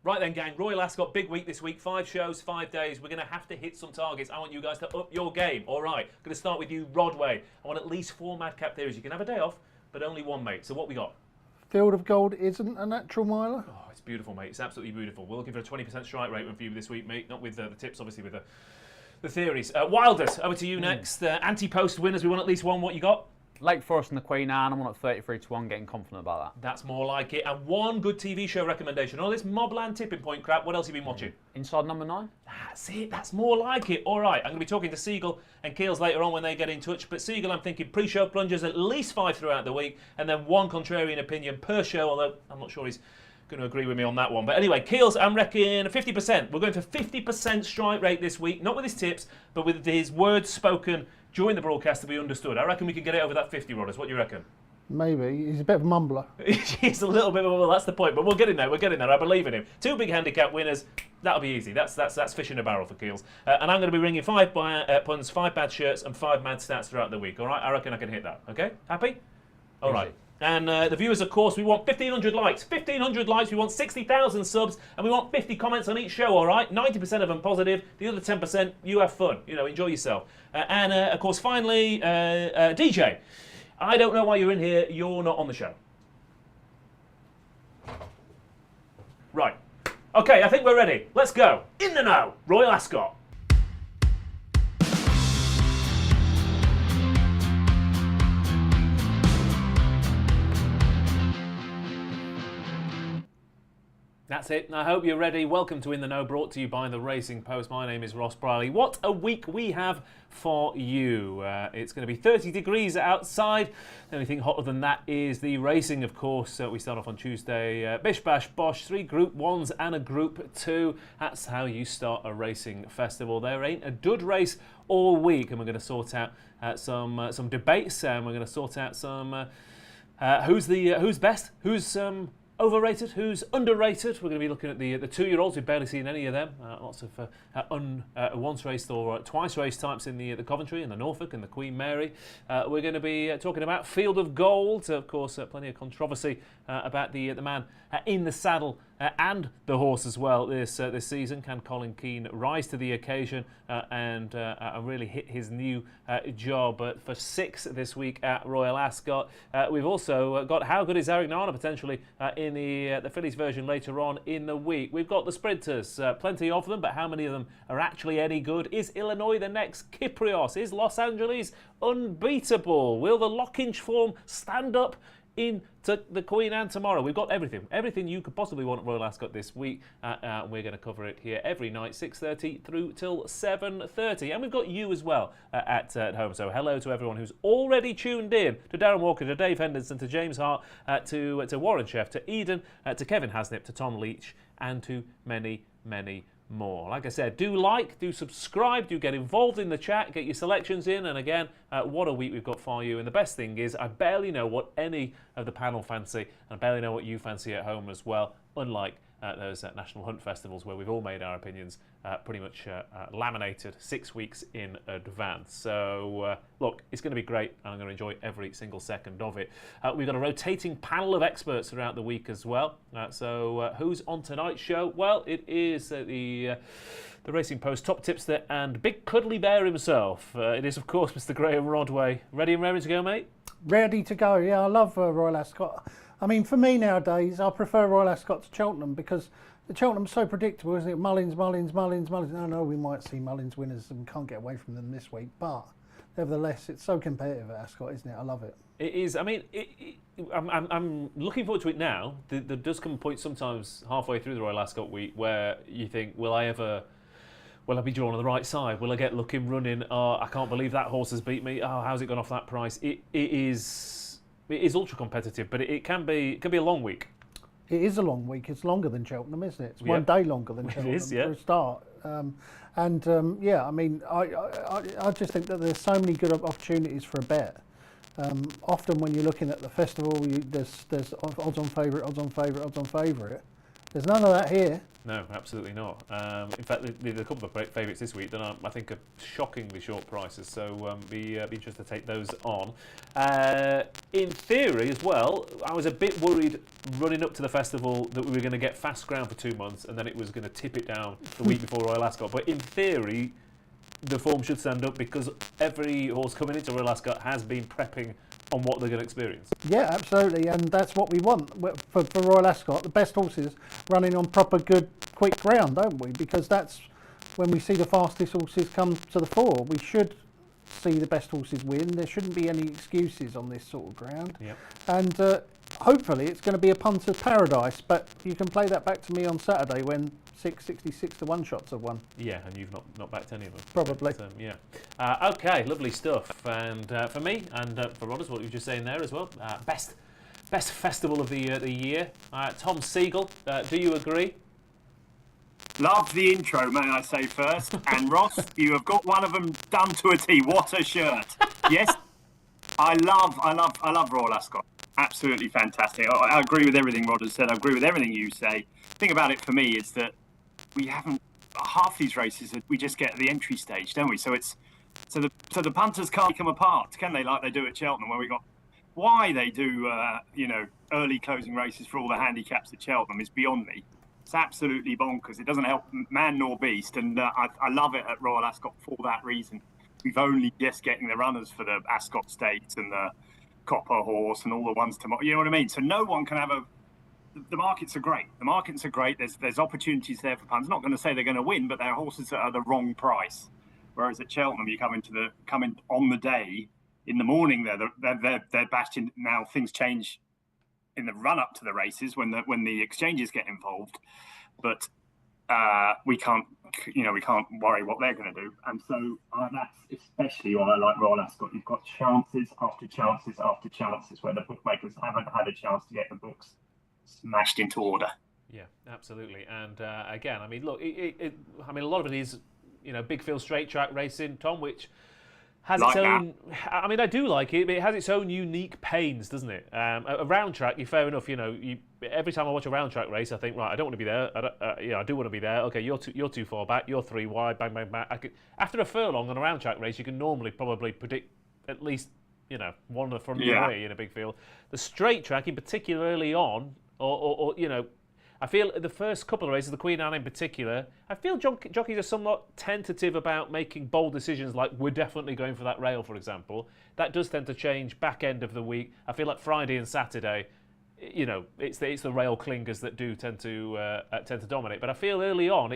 Right then, gang, Royal Ascot, big week this week. 5 shows, 5 days. We're going to have to hit some targets. I want you guys to up your game. All right, I'm going to start with you, Rodway. I want at least 4 madcap theories. You can have a day off, but only one, mate. So what we got? Field of Gold isn't a natural miler. Oh, it's beautiful, mate. It's absolutely beautiful. We're looking for a 20% strike rate for you this week, mate. Not with the tips, obviously, with the theories. Wilders, over to you next. Anti-post winners, we want at least one. What you got? Lake Forest and the Queen Anne, I'm on at 33-1, getting confident about that. That's more like it. And one good TV show recommendation. All this Mobland tipping point crap, what else have you been watching? Inside Number 9? That's it. That's more like it. All right. I'm going to be talking to Segal and Keels later on when they get in touch. But Segal, I'm thinking pre-show plungers, at least 5 throughout the week. And then one contrarian opinion per show, although I'm not sure he's going to agree with me on that one. But anyway, Keels, I'm reckoning 50%. We're going for 50% strike rate this week. Not with his tips, but with his words spoken during the broadcast to be understood. I reckon we can get it over that 50, Rodders. What do you reckon? Maybe. He's a bit of a mumbler. He's a little bit of a mumbler, that's the point. But we'll get in there, I believe in him. 2 big handicap winners, that'll be easy. That's fish in a barrel for Keels. And I'm going to be ringing 5 puns, 5 bad shirts and 5 mad stats throughout the week, all right? I reckon I can hit that, okay? Happy? All right. And the viewers, of course, we want 1,500 likes. 1,500 likes, we want 60,000 subs, and we want 50 comments on each show, all right? 90% of them positive, the other 10%, you have fun. You know, enjoy yourself. Of course, finally, DJ, I don't know why you're in here. You're not on the show. Right. Okay, I think we're ready. Let's go. In the know, Royal Ascot. That's it. I hope you're ready. Welcome to In the Know, brought to you by the Racing Post. My name is Ross Brierley. What a week we have for you. It's going to be 30 degrees outside. The only thing hotter than that is the racing, of course. We start off on Tuesday. Bish, bash, bosh. 3 Group 1s and a Group 2. That's how you start a racing festival. There ain't a dud race all week. And we're going to sort out some debates. And we're going to sort out some who's best, who's overrated, who's underrated. We're going to be looking at the 2-year-olds. We've barely seen any of them. Lots of once raced or twice raced types in the Coventry and the Norfolk and the Queen Mary. We're going to be talking about Field of Gold. Of course, plenty of controversy about the man in the saddle and the horse as well this season. Can Colin Keane rise to the occasion and really hit his new job for 6 this week at Royal Ascot? We've also got how good is Eric Nana potentially in the fillies version later on in the week. We've got the sprinters, plenty of them, but how many of them are actually any good? Is Illinois the next Kyprios? Is Los Angeles unbeatable? Will the Lockinge form stand up into the Queen Anne tomorrow? We've got everything you could possibly want at Royal Ascot this week. We're going to cover it here every night, 6:30 through till 7:30. And we've got you as well at home. So hello to everyone who's already tuned in, to Darren Walker, to Dave Henderson, to James Hart, to Warren Sheff, to Eden, to Kevin Hasnip, to Tom Leach, and to many, many more. Like I said, do subscribe, do get involved in the chat, get your selections in, and again, what a week we've got for you. And the best thing is, I barely know what any of the panel fancy, and I barely know what you fancy at home as well, unlike those National Hunt Festivals where we've all made our opinions pretty much laminated 6 weeks in advance. So look, it's going to be great, and I'm going to enjoy every single second of it. We've got a rotating panel of experts throughout the week as well. So who's on tonight's show? Well, it is the Racing Post top tipster and big cuddly bear himself. It is, of course, Mr. Graeme Rodway. Ready and raring to go, mate? Ready to go, yeah. I love Royal Ascot. I mean, for me nowadays, I prefer Royal Ascot to Cheltenham because the Cheltenham's so predictable, isn't it? Mullins. I know we might see Mullins winners and can't get away from them this week, but nevertheless, it's so competitive at Ascot, isn't it? I love it. It is. I mean, I'm looking forward to it now. There does come a point sometimes halfway through the Royal Ascot week where you think, will I be drawn on the right side? Will I get looking running? Oh, I can't believe that horse has beat me. Oh, how's it gone off that price? It is ultra competitive, but it can be a long week. It is a long week. It's longer than Cheltenham, isn't it? It's one day longer than Cheltenham for a start. Yeah, I mean, I just think that there's so many good opportunities for a bet. Often when you're looking at the festival, there's odds on favourite, There's none of that here. No, absolutely not. In fact, the couple of favourites this week that I think are shockingly short prices, so be interested to take those on. In theory as well, I was a bit worried running up to the festival that we were going to get fast ground for 2 months and then it was going to tip it down the week before Royal Ascot. But in theory, the form should stand up because every horse coming into Royal Ascot has been prepping on what they're going to experience. Yeah, absolutely, and that's what we want for Royal Ascot. The best horses running on proper, good, quick ground, don't we? Because that's when we see the fastest horses come to the fore. We should see the best horses win. There shouldn't be any excuses on this sort of ground. Yep. And hopefully it's going to be a punter's paradise, but you can play that back to me on Saturday when 666 to 1 shots have won. Yeah, and you've not backed any of them. Probably. But, yeah. Okay, lovely stuff. And for me, and for Rodders, what you were just saying there as well, best festival of the year. Tom Segal, do you agree? Love the intro, may I say first. And Ross, you have got one of them done to a T. What a shirt! Yes, I love Royal Ascot. Absolutely fantastic. I agree with everything Rod has said. I agree with everything you say. The thing about it for me is that we haven't half these races that we just get at the entry stage, don't we? So the punters can't come apart, can they? Like they do at Cheltenham, where we got why they do early closing races for all the handicaps at Cheltenham is beyond me. It's absolutely bonkers. It doesn't help man nor beast, and I love it at Royal Ascot for that reason. We've only just getting the runners for the Ascot Stakes and the Copper Horse and all the ones tomorrow. You know what I mean? So no one can have the markets are great. The markets are great. There's opportunities there for punters. I'm not going to say they're going to win, but they're horses that are the wrong price. Whereas at Cheltenham, you come in on the day in the morning. They're batching. Now things change in the run up to the races when the exchanges get involved, but we can't worry what they're going to do. And so that's especially why I like Royal Ascot. You've got chances after chances after chances where the bookmakers haven't had a chance to get the books smashed into order. Yeah, absolutely. And again, I mean, look, a lot of it is, big field straight track racing, Tom, which has its own. I mean, I do like it, but it has its own unique pains, doesn't it? A round track, fair enough. Every time I watch a round track race, I think, right, I don't want to be there. I do want to be there. Okay, you're too far back. You're 3 wide. Bang, bang, bang. After a furlong on a round track race, you can normally probably predict at least one of the front three in a big field. The straight track, in particular, early on, or I feel the first couple of races, the Queen Anne in particular, I feel jockeys are somewhat tentative about making bold decisions like we're definitely going for that rail, for example. That does tend to change back end of the week. I feel like Friday and Saturday, it's the rail clingers that do tend to dominate. But I feel early on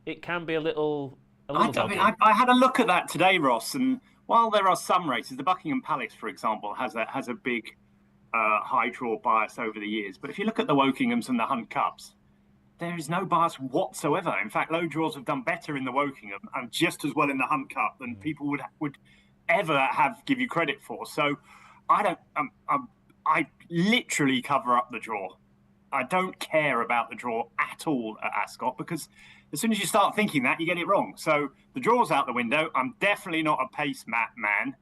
it can be a little I had a look at that today, Ross, and while there are some races, the Buckingham Palace, for example, has a big high draw bias over the years. But if you look at the Wokinghams and the Hunt Cups, there is no bias whatsoever. In fact, low draws have done better in the Wokingham and just as well in the Hunt Cup than people would ever give you credit for. So I literally cover up the draw. I don't care about the draw at all at Ascot because as soon as you start thinking that, you get it wrong. So the draw's out the window. I'm definitely not a pace man.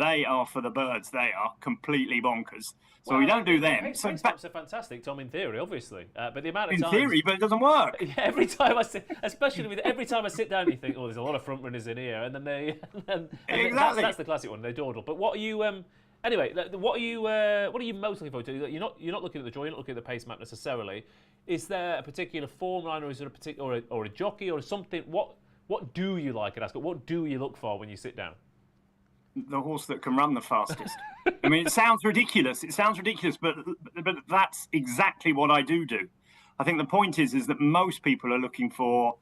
They are for the birds. They are completely bonkers. So we don't do them. So pace are fantastic, Tom, in theory, obviously. But the amount of times... In theory, but it doesn't work. Yeah, every time I sit down, you think, oh, there's a lot of front runners in here. And then exactly. That's the classic one. They dawdle. But what are you... Anyway, what are you most looking forward to? You're not looking at the draw. You're not looking at the pace map necessarily. Is there a particular form line, or is there a particular or a jockey or something? What do you like at Ascot? What do you look for when you sit down? The horse that can run the fastest. I mean, it sounds ridiculous. But that's exactly what I do. I think the point is that most people are looking for,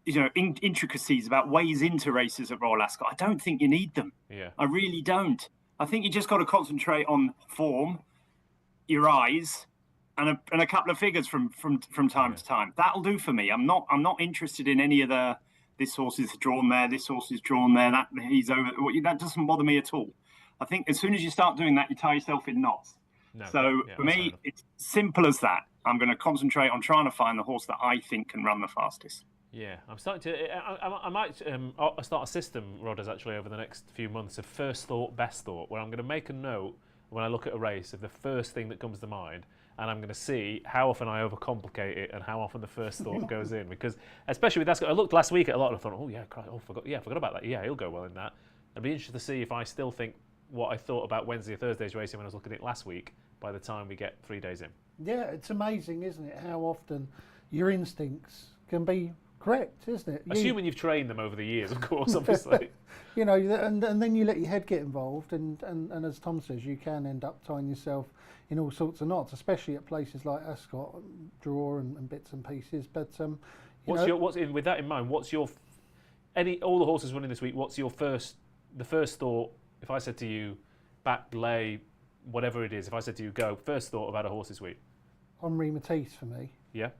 intricacies about ways into races at Royal Ascot. I don't think you need them. Yeah. I really don't. I think you just got to concentrate on form, your eyes, and a couple of figures from time to time. That'll do for me. I'm not interested in any of the. This horse is drawn there. This horse is drawn there. That he's over. That doesn't bother me at all. I think as soon as you start doing that, you tie yourself in knots. No, so for me, it's simple as that. I'm going to concentrate on trying to find the horse that I think can run the fastest. Yeah, I'm starting to. I might start a system, Rodders, actually over the next few months of first thought, best thought, where I'm going to make a note when I look at a race of the first thing that comes to mind, and I'm going to see how often I overcomplicate it and how often the first thought goes in. Because especially with Ascot, I looked last week at a lot and I thought, oh yeah, I forgot about that. Yeah, he'll go well in that. I'd be interested to see if I still think what I thought about Wednesday or Thursday's racing when I was looking at it last week by the time we get 3 days in. Yeah, it's amazing, isn't it, how often your instincts can be correct, isn't it? Assuming you've trained them over the years, of course, obviously. You know, and then you let your head get involved, and as Tom says, you can end up tying yourself in all sorts of knots, especially at places like Ascot, draw and bits and pieces. But with that in mind, all the horses running this week? What's the first thought? If I said to you, back, lay, whatever it is, if I said to you, go, first thought about a horse this week? Henri Matisse for me. Yeah.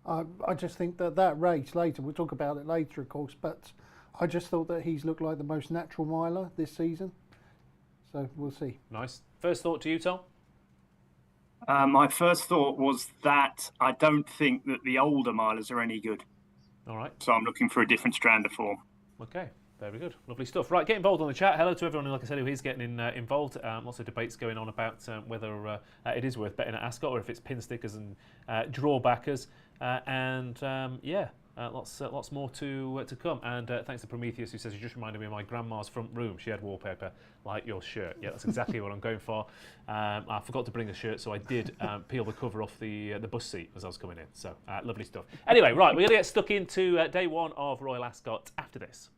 I just think that race later, we'll talk about it later, of course, but I just thought that he's looked like the most natural miler this season. So we'll see. Nice. First thought to you, Tom? My first thought was that I don't think that the older milers are any good. All right. So I'm looking for a different strand of form. Okay. Very good. Lovely stuff. Right, get involved on the chat. Hello to everyone, like I said, who is getting involved. Lots of debates going on about whether it is worth betting at Ascot or if it's pin stickers and drawbackers. Lots more to come. And thanks to Prometheus, who says, you just reminded me of my grandma's front room. She had wallpaper like your shirt. Yeah, that's exactly what I'm going for. I forgot to bring a shirt, so I did peel the cover off the bus seat as I was coming in. So lovely stuff. Anyway, right, we're going to get stuck into day one of Royal Ascot after this.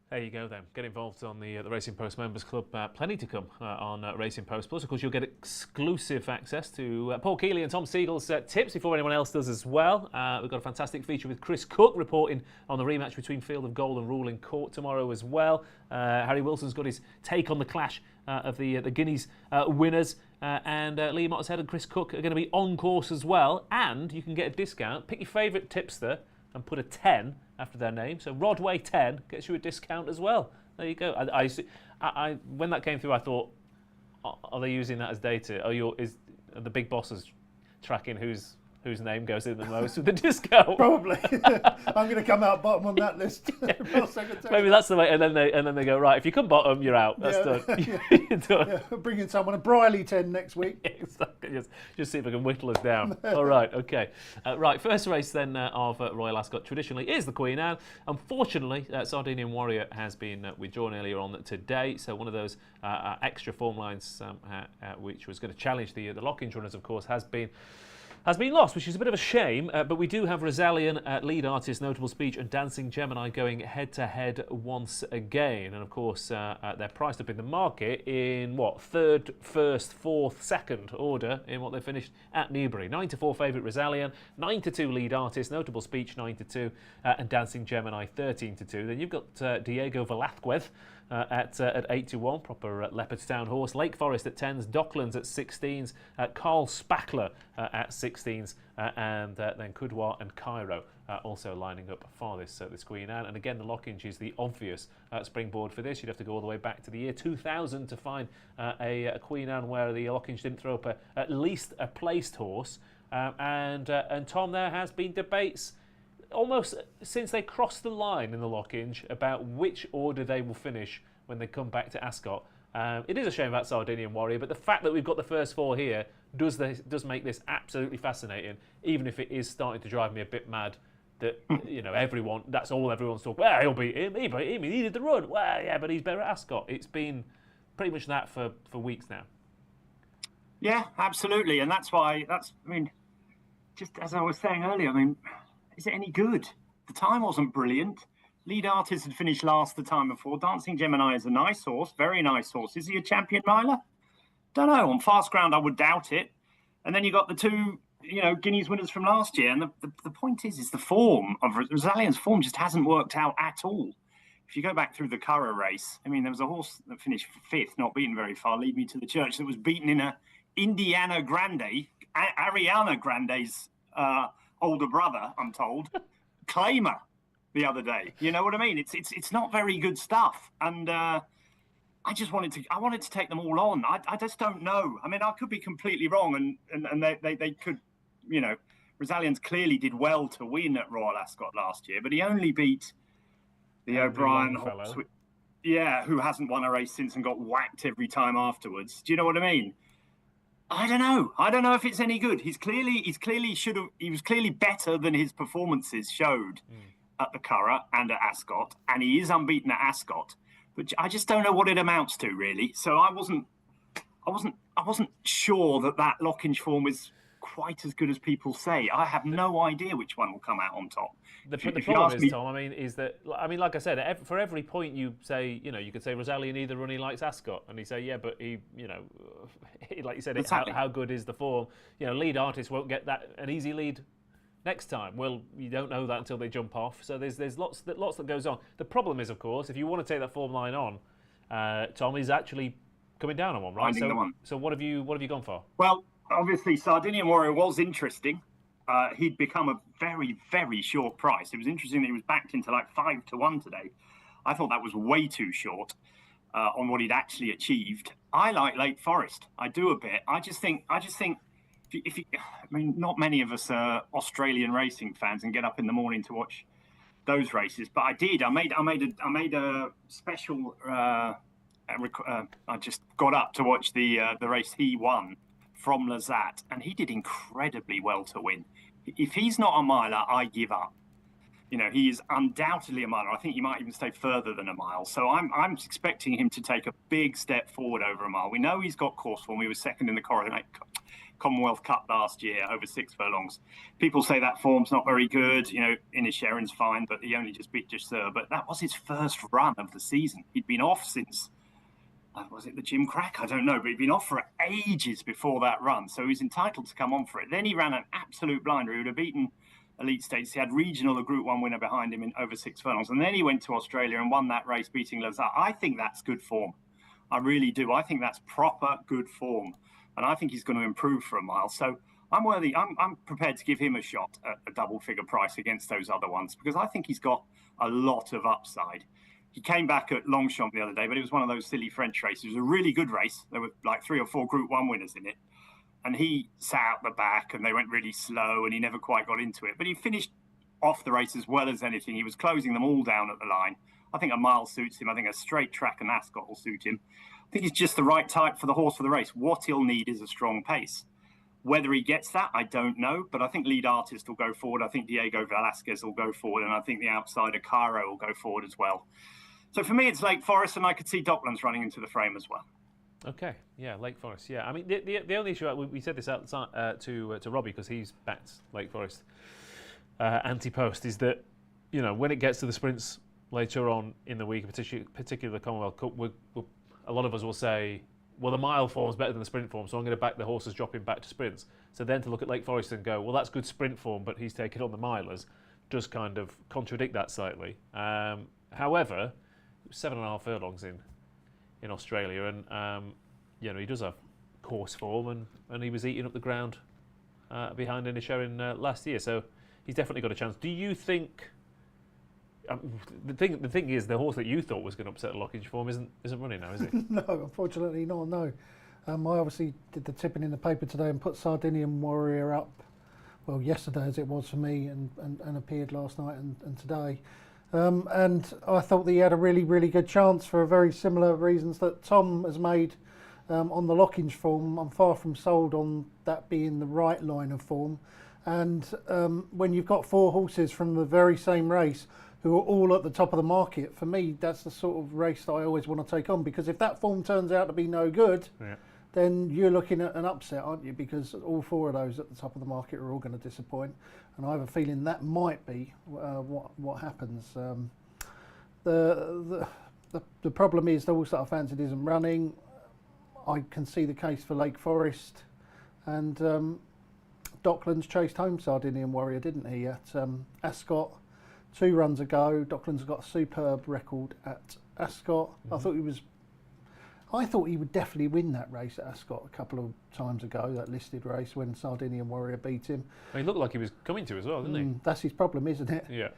There you go then. Get involved on the Racing Post Members Club. Plenty to come on Racing Post. Plus, of course, you'll get exclusive access to Paul Keeley and Tom Segal's tips before anyone else does as well. We've got a fantastic feature with Chris Cook reporting on the rematch between Field of Gold and Ruling Court tomorrow as well. Harry Wilson's got his take on the clash of the Guineas winners. And Lee Mottershead and Chris Cook are going to be on course as well. And you can get a discount. Pick your favourite tipster and put a 10 after their name. So Rodway 10 gets you a discount as well. There you go. I when that came through, I thought, are they using that as data? Are the big bosses tracking whose name goes in the most with the discount? Probably. I'm going to come out bottom on that list. Maybe that's the way. And then they go, right, if you come bottom, you're out. That's done. You're done. Yeah, bring in someone, a Brierley 10 next week. Exactly. Just see if I can whittle us down. All right, okay. Right, first race then of Royal Ascot traditionally is the Queen Anne. Unfortunately, Sardinian Warrior has been withdrawn earlier on today. So one of those extra form lines which was going to challenge the lock-in runners, of course, has been lost, which is a bit of a shame, but we do have Rosalian, lead artist, notable speech, and Dancing Gemini going head-to-head once again. And, of course, they're priced up in the market in, third, first, fourth, second order in what they finished at Newbury. 9-4 favourite Rosalian, 9-2 lead artist, notable speech 9-2, and Dancing Gemini 13-2. Then you've got Diego Velázquez at 8-1, proper Leopardstown horse. Lake Forest at 10s, Docklands at 16s, Carl Spackler at 16s, and then Coudoir and Cairo also lining up for this Queen Anne. And again, the Lockinge is the obvious springboard for this. You'd have to go all the way back to the year 2000 to find a Queen Anne where the Lockinge didn't throw up at least a placed horse. And Tom, there has been debates almost since they crossed the line in the Lockinge about which order they will finish when they come back to Ascot. It is a shame about Sardinian Warrior, but the fact that we've got the first four here does make this absolutely fascinating, even if it is starting to drive me a bit mad that that's all everyone's talking. Well, he'll beat him. He needed the run. Well, yeah, but he's better at Ascot. It's been pretty much that for weeks now. Yeah, absolutely, and that's why. Just as I was saying earlier, is it any good? The time wasn't brilliant. Lead artist had finished last the time before. Dancing Gemini is a nice horse, very nice horse. Is he a champion miler? Don't know. On fast ground, I would doubt it. And then you got the two, Guineas winners from last year. And the point is the form of Rosalian's form just hasn't worked out at all. If you go back through the Curragh race, there was a horse that finished fifth, not beaten very far, Lead Me to the Church, that was beaten in a Indiana Grande Ariana Grande's older brother, I'm told, claimer the other day. You know what I mean? It's not very good stuff, and I wanted to take them all on. I just don't know. I mean, I could be completely wrong, and they could, you know. Rosallian's clearly did well to win at Royal Ascot last year, but he only beat the O'Brien horse, who hasn't won a race since and got whacked every time afterwards. Do you know what I mean? I don't know. I don't know if it's any good. He was clearly better than his performances showed at the Curragh and at Ascot, and he is unbeaten at Ascot. But I just don't know what it amounts to, really. So I wasn't sure that Lockinge form is quite as good as people say. I have no idea which one will come out on top. The problem is, Tom, like I said, for every point you say, you could say Rosallian either run he likes Ascot, and he say, yeah, but he, like you said, exactly. how good is the form? Lead artists won't get an easy lead next time. Well, you don't know that until they jump off. So there's lots that goes on. The problem is, of course, if you want to take that form line on, Tom is actually coming down on one, right? So what have you gone for? Well, obviously, Sardinian Warrior was interesting. He'd become a very, very short price. It was interesting that he was backed into like 5-1 today. I thought that was way too short on what he'd actually achieved. I like Lake Forest. I do a bit. I just think. Not many of us are Australian racing fans and get up in the morning to watch those races, but I did. I made a special. I just got up to watch the race he won from Lazat, and he did incredibly well to win. If he's not a miler, I give up. He is undoubtedly a miler. I think he might even stay further than a mile. So I'm expecting him to take a big step forward over a mile. We know he's got course form. He was second in the Commonwealth Cup last year over 6 furlongs. People say that form's not very good. Inisherin's fine, but he only just beat Jasur. But that was his first run of the season. He'd been off since... was it the Jim Crack? I don't know, but he'd been off for ages before that run, so he's entitled to come on for it. Then he ran an absolute blinder. He would have beaten Elite States. He had regional, the Group 1 winner behind him in over 6 furlongs, and then he went to Australia and won that race, beating Lazat. I think that's good form. I really do. I think that's proper good form, and I think he's going to improve for a mile. So I'm prepared to give him a shot at a double-figure price against those other ones, because I think he's got a lot of upside. He came back at Longchamp the other day, but it was one of those silly French races. It was a really good race. There were like 3 or 4 Group 1 winners in it. And he sat out the back and they went really slow and he never quite got into it. But he finished off the race as well as anything. He was closing them all down at the line. I think a mile suits him. I think a straight track and Ascot will suit him. I think he's just the right type for the horse for the race. What he'll need is a strong pace. Whether he gets that, I don't know. But I think Lead Artist will go forward. I think Diego Velasquez will go forward. And I think the outsider Cairo will go forward as well. So for me, it's Lake Forest, and I could see Docklands running into the frame as well. Okay, yeah, Lake Forest. Yeah, I mean, the only issue, we said this outside to Robbie because he's backed Lake Forest anti-post, is that when it gets to the sprints later on in the week, particularly the Commonwealth Cup, a lot of us will say, well, the mile form is better than the sprint form, so I'm going to back the horses dropping back to sprints. So then to look at Lake Forest and go, well, that's good sprint form, but he's taken on the milers, does kind of contradict that slightly. However, 7.5 furlongs in Australia, and he does have course form, and he was eating up the ground behind Inisherin last year, so he's definitely got a chance. Do you think? The thing is, the horse that you thought was going to upset Lockinge form isn't running now, is he? No, unfortunately not. No, I obviously did the tipping in the paper today and put Sardinian Warrior up. Well, yesterday as it was for me, and appeared last night and today. And I thought that he had a really, really good chance for very similar reasons that Tom has made on the Lockinge form. I'm far from sold on that being the right line of form. And when you've got 4 horses from the very same race who are all at the top of the market, for me, that's the sort of race that I always want to take on. Because if that form turns out to be no good, then you're looking at an upset, aren't you? Because all 4 of those at the top of the market are all going to disappoint. And I have a feeling that might be what happens. The problem is the horse that I fancied isn't running. I can see the case for Lake Forest, and Docklands chased home Sardinian Warrior, didn't he? At Ascot 2 runs ago, Docklands got a superb record at Ascot. I thought he was I thought he would definitely win that race at Ascot a couple of times ago, that listed race when Sardinian Warrior beat him. Well, he looked like he was coming to as well, didn't That's his problem, isn't it? he? Yeah.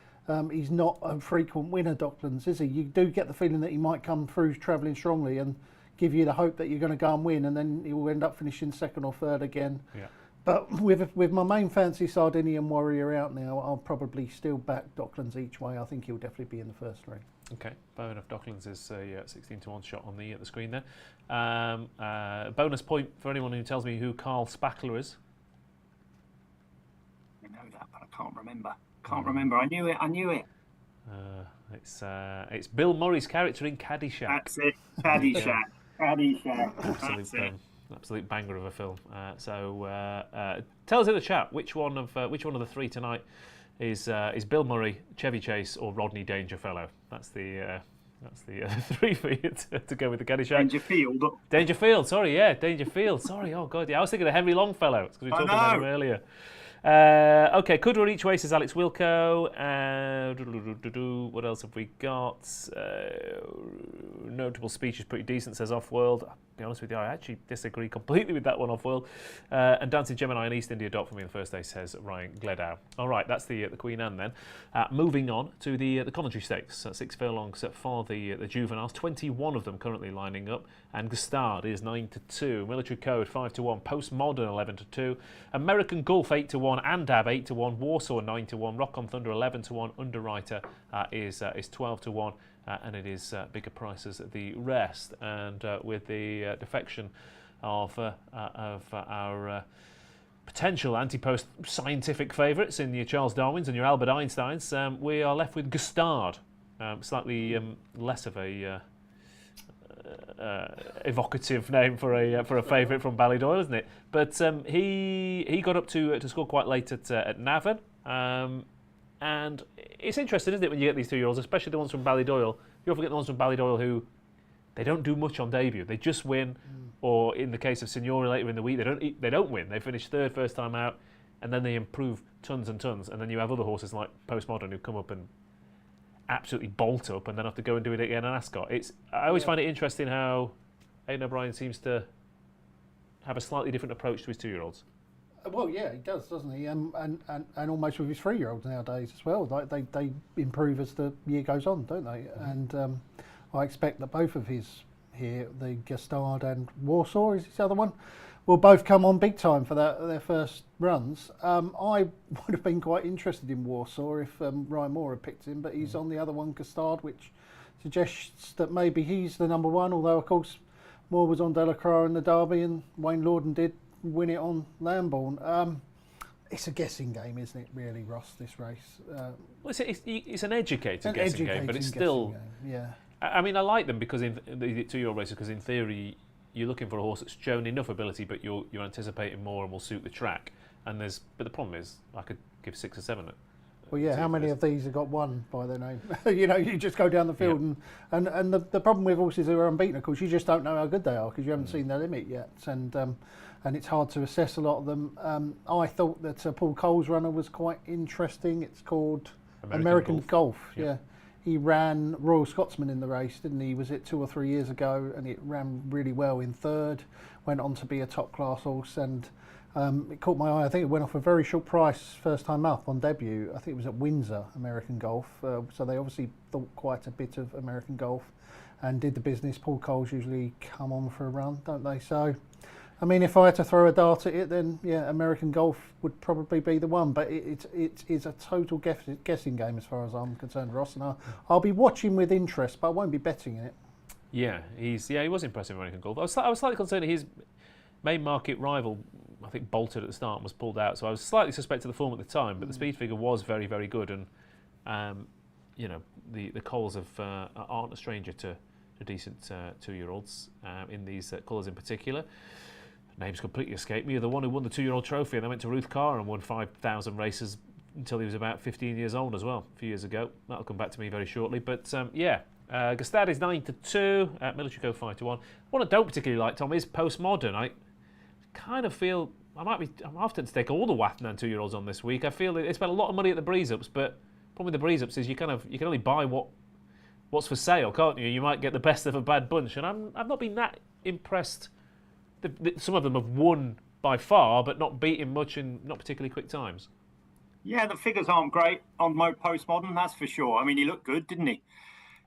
He's not a frequent winner, Docklands, is he? You do get the feeling that he might come through travelling strongly and give you the hope that you're going to go and win, and then he will end up finishing second or third again. Yeah. But with my main fancy Sardinian Warrior out now, I'll probably still back Docklands each way. I think he'll definitely be in the first three. Okay, fair enough. Docklands is a 16-1 shot on the screen there. Bonus point for anyone who tells me who Carl Spackler is. I know that, but I can't remember. I knew it. It's Bill Murray's character in Caddyshack. That's it. Caddyshack. Absolute banger of a film. Tell us in the chat which one of the three tonight is Bill Murray, Chevy Chase, or Rodney Dangerfellow. That's the three for you to go with the Caddyshack. Dangerfield. Sorry. Oh god, yeah. I was thinking of Henry Longfellow. It's because we talked about him earlier. Okay, could run each way, says Alex Wilco. What else have we got? Notable speech is pretty decent, says Offworld. I'll be honest with you, I actually disagree completely with that one, Offworld. And Dancing Gemini and East India Dot for me in the first day, says Ryan Gledow. All right, that's the Queen Anne then. Moving on to the Coventry Stakes. 6 furlongs for the juveniles. 21 of them currently lining up. And Gustard is 9-2. Military Code 5-1. Postmodern 11-2. American Gulf 8-1. Andab 8-1. Warsaw 9-1. Rock on Thunder 11-1. Underwriter is 12-1. And it is bigger prices the rest. And with the defection of our potential anti-post scientific favourites in your Charles Darwins and your Albert Einsteins, we are left with Gustard, slightly less of a evocative name for a favourite from Ballydoyle, isn't it? But he got up to score quite late at Navan, and it's interesting, isn't it, when you get these 2-year-olds, especially the ones from Ballydoyle. You often get the ones from Ballydoyle who they don't do much on debut. They just win, or in the case of Signori later in the week, they don't win. They finish third first time out, and then they improve tons and tons. And then you have other horses like Postmodern who come up and absolutely bolt up and then have to go and do it again in Ascot. I always find it interesting how Aidan O'Brien seems to have a slightly different approach to his 2-year-olds. Well, yeah, he does, doesn't he? And almost with his 3-year-olds nowadays as well. Like they improve as the year goes on, don't they? And I expect that both of his here, the Gustard and Warsaw is his other one, will both come on big time for their first runs. I would have been quite interested in Warsaw if Ryan Moore had picked him, but he's on the other one, Gustard, which suggests that maybe he's the number one, although, of course, Moore was on Delacroix in the Derby and Wayne Lorden did win it on Lambourne. It's a guessing game, isn't it, really, Ross, this race? Well, it's an educated guessing game, but it's still... Yeah. I mean, I like them because in the 2-year-old races, because in theory, you're looking for a horse that's shown enough ability, but you're anticipating more and will suit the track. But the problem is, I could give 6 or 7. Well, yeah. How many of these have got one by their name? You just go down the field, and the problem with horses who are unbeaten, of course, you just don't know how good they are because you haven't seen their limit yet, and it's hard to assess a lot of them. I thought that Paul Cole's runner was quite interesting. It's called American Golf. Yeah. He ran Royal Scotsman in the race, didn't he? Was it 2 or 3 years ago? And it ran really well in third. Went on to be a top class horse, and it caught my eye. I think it went off a very short price first time up on debut. I think it was at Windsor, American Golf. So they obviously thought quite a bit of American Golf and did the business. Paul Cole's usually come on for a run, don't they? So, I mean, if I had to throw a dart at it, then yeah, American Golf would probably be the one. But it is a total guessing game as far as I'm concerned, Ross. And I'll be watching with interest, but I won't be betting in it. Yeah, he was impressive in American Golf. I was slightly concerned that his main market rival, I think, bolted at the start and was pulled out. So I was slightly suspect of the form at the time, but the speed figure was very, very good. And the Coles aren't a stranger to decent 2-year-olds in these colours in particular. Names completely escaped me. The one who won the 2-year-old trophy, and I went to Ruth Carr and won 5,000 races until he was about 15 years old as well, a few years ago. That'll come back to me very shortly. But Gustad is 9-2, Military Code 5-1. One I don't particularly like, Tom, is Postmodern. I kind of feel I'm often to take all the Wathnan 2-year-olds on this week. I feel they spent a lot of money at the Breeze Ups, but the problem with the Breeze Ups is you can only buy what what's for sale, can't you? You might get the best of a bad bunch, and I've not been that impressed. Some of them have won by far, but not beaten much in not particularly quick times. Yeah, the figures aren't great on postmodern, that's for sure. I mean, he looked good, didn't he?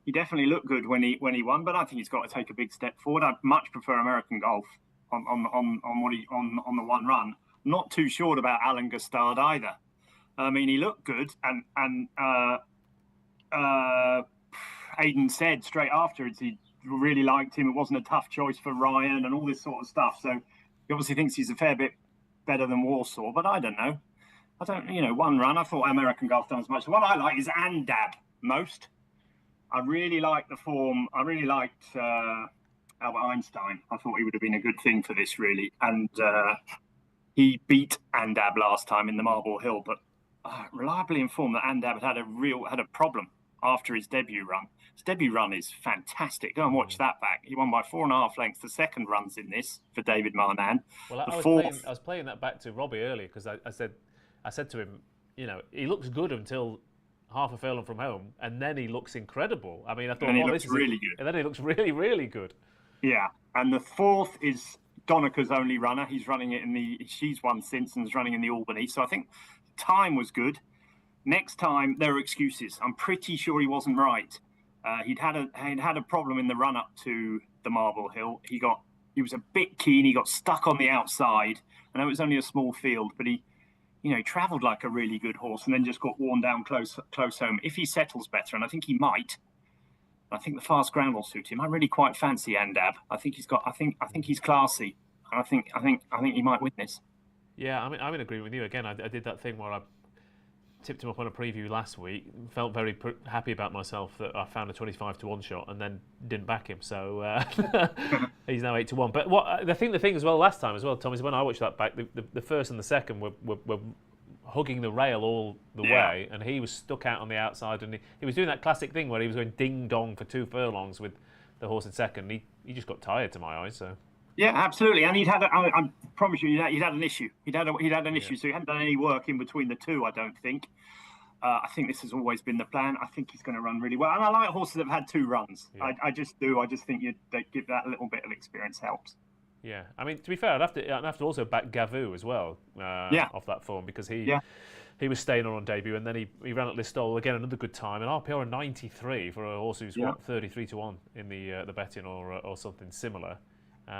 He definitely looked good when he won, but I think he's got to take a big step forward. I'd much prefer American Golf on the one run. Not too sure about Alan Gustard either. I mean, he looked good, and Aidan said straight afterwards he really liked him. It wasn't a tough choice for Ryan and all this sort of stuff. So he obviously thinks he's a fair bit better than Warsaw, but I don't know. One run, I thought American Golf done as much. What I like is Andab most. I really like the form. I really liked Albert Einstein. I thought he would have been a good thing for this, really. And he beat Andab last time in the Marble Hill, but reliably informed that Andab had a problem after his debut run. His debut run is fantastic. Go and watch that back. He won by 4.5 lengths. The second run's in this for David Marnan. Well, I was playing that back to Robbie earlier because I said to him, he looks good until half a furlong from home, and then he looks incredible. I mean, I thought, this is really good. And then he looks really, really good. Yeah, and the fourth is Donica's only runner. He's running it she's won since and is running in the Albany. So I think time was good. Next time, there are excuses. I'm pretty sure he wasn't right. He'd had a problem in the run up to the Marble Hill. He was a bit keen. He got stuck on the outside. I know it was only a small field, but he travelled like a really good horse and then just got worn down close home. If he settles better, and I think he might, I think the fast ground will suit him. I really quite fancy Andab. I think he's classy. I think he might win this. Yeah, I'm in agreement with you. Again, I did that thing where I tipped him up on a preview last week. Felt very happy about myself that I found a 25-1 shot and then didn't back him. So he's now 8-1. But the thing as well last time as well, Tom, is when I watched that back, the first and the second were hugging the rail all the way, and he was stuck out on the outside, and he was doing that classic thing where he was going ding dong for 2 furlongs with the horse in second. He just got tired to my eyes. So. Yeah, absolutely, and I promise you, he'd had an issue. He'd had an issue, so he hadn't done any work in between the two, I don't think. I think this has always been the plan. I think he's going to run really well, and I like horses that have had 2 runs. Yeah. I just do. I just think they give that a little bit of experience helps. Yeah, I mean, to be fair, I'd have to also back Gavu as well off that form because he was staying on debut, and then he ran at Listowel again, another good time, and RPR 93 for a horse who's 33-1 in the betting or something similar. So,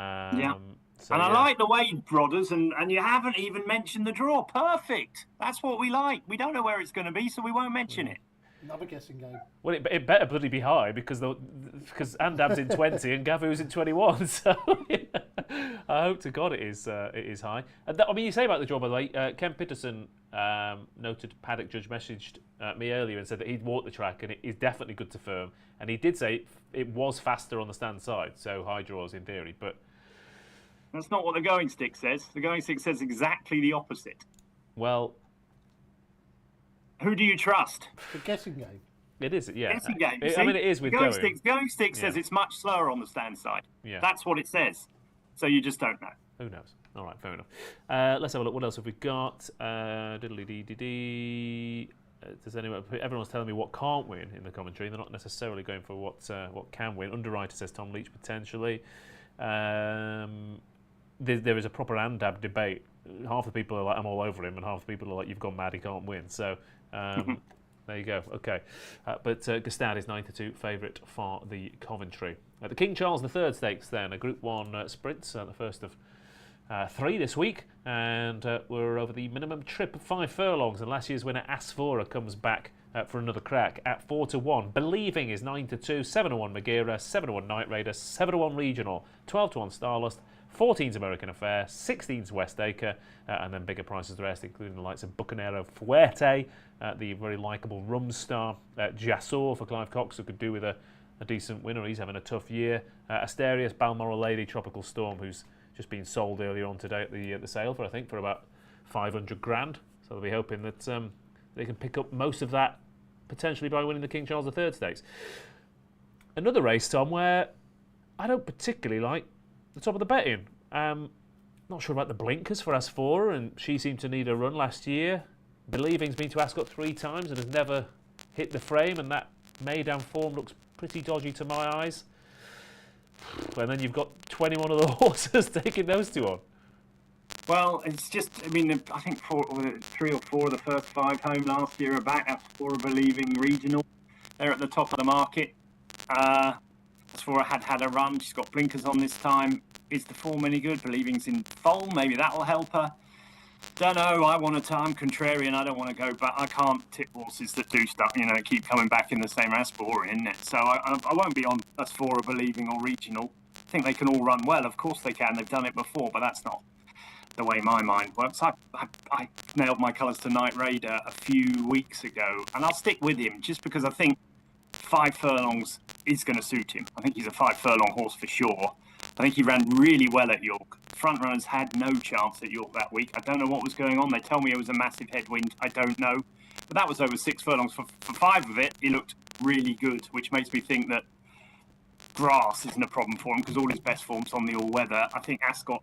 and I like the way Brothers, and you haven't even mentioned the draw. Perfect. That's what we like. We don't know where it's going to be, so we won't mention it. Another guessing game. Well, it better bloody be high because Andab's in 20 and Gavu's in 21. So I hope to God it is high. I mean, you say about the draw, by the way. Ken Pitterson, noted paddock judge, messaged me earlier and said that he'd walked the track and it is definitely good to firm. And he did say it was faster on the stand side, so high draws in theory. But that's not what the going stick says. The going stick says exactly the opposite. Well, who do you trust? The guessing game. It is, yeah. Guessing game. I mean, it is with going. Going stick says it's much slower on the stand side. Yeah. That's what it says. So you just don't know. Who knows? All right, fair enough. Let's have a look. What else have we got? Does anyone? Everyone's telling me what can't win in the commentary. They're not necessarily going for what can win. Underwriter says Tom Leach potentially. There is a proper Andab debate. Half the people are like, I'm all over him, and half the people are like, you've gone mad, he can't win. So there you go. Okay, but Gustad is 9-2 favourite for the Coventry. The King Charles III Stakes then, a Group 1 sprint, the first of 3 this week, and we're over the minimum trip of 5 furlongs, and last year's winner Asphora comes back for another crack at 4-1. Believing is 9-2, 7-1 Magira, 7-1 Night Raider, 7-1 Regional, 12-1 Starlust, 14's American Affair, 16's West Acre, and then bigger prices the rest, including the likes of Bucanero Fuerte, the very likeable Rum Star, Jasor for Clive Cox, who could do with a decent winner. He's having a tough year. Asterius, Balmoral Lady, Tropical Storm, who's just been sold earlier on today at the sale for, I think, for about 500 grand. So they'll be hoping that they can pick up most of that potentially by winning the King Charles III Stakes. Another race, Tom, where I don't particularly like the top of the betting. Not sure about the blinkers for Asphora, and she seemed to need a run last year. Believing's been to Ascot 3 times and has never hit the frame, and that Maydown form looks pretty dodgy to my eyes. And then you've got 21 of the horses taking those two on. Well, it's just, I mean, I think 3 or 4 of the first 5 home last year are back. That's 4 of Believing Regional. They're at the top of the market. Asfora had a run. She's got blinkers on this time. Is the form any good? Believing's in foal. Maybe that'll help her. Don't know. I'm contrarian. I don't want to go back. I can't tip horses that do stuff, keep coming back in the same race. Boring, isn't it? So I won't be on Asfora, Believing or Regional. I think they can all run well. Of course they can. They've done it before, but that's not the way my mind works. I nailed my colours to Night Raider a few weeks ago, and I'll stick with him just because I think 5 furlongs is going to suit him. I think he's a 5 furlong horse for sure. I think he ran really well at York. Front runners had no chance at York that week. I don't know what was going on. They tell me it was a massive headwind. I don't know. But that was over 6 furlongs. For 5 of it, he looked really good, which makes me think that grass isn't a problem for him because all his best form's on the all-weather. I think Ascot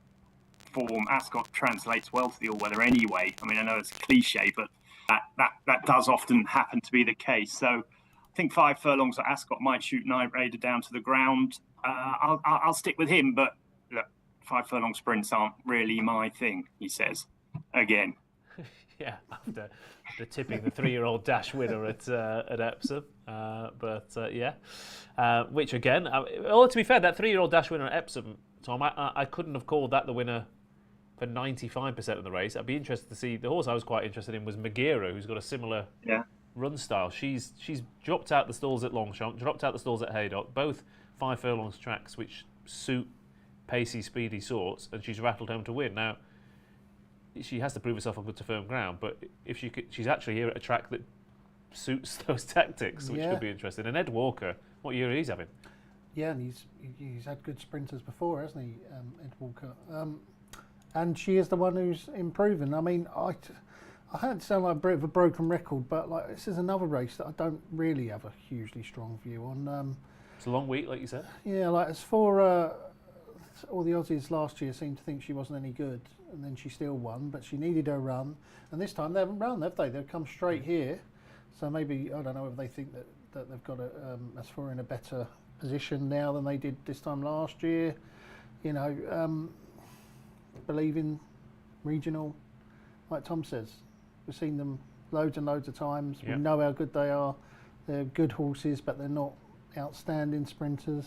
translates well to the all-weather anyway. I mean, I know it's a cliche, but that does often happen to be the case. So I think 5 furlongs at Ascot might shoot Night Raider down to the ground. I'll stick with him, but look, 5 furlong sprints aren't really my thing, he says, again. Yeah, after tipping the 3-year-old dash winner at Epsom. Which again, to be fair, that 3-year-old dash winner at Epsom, Tom, I couldn't have called that the winner for 95% of the race. I'd be interested to see. The horse I was quite interested in was Magira, who's got a similar run style. She's dropped out the stalls at Longchamp, dropped out the stalls at Haydock, both 5 furlongs tracks which suit pacey, speedy sorts, and she's rattled home to win. Now, she has to prove herself on good to firm ground, but if she's actually here at a track that suits those tactics, which could be interesting. And Ed Walker, what year he's having? Yeah, and he's had good sprinters before, hasn't he, Ed Walker? And she is the one who's improving. I mean, I had to sound like a bit of a broken record, but like this is another race that I don't really have a hugely strong view on. It's a long week, like you said. Yeah, like as for all the Aussies last year seemed to think she wasn't any good, and then she still won, but she needed her run. And this time they haven't run, have they? They've come straight here. So maybe, I don't know if they think that they've got Asfora in a better position now than they did this time last year. Believing Regional, like Tom says, we've seen them loads and loads of times. We know how good they are. They're good horses, but they're not outstanding sprinters.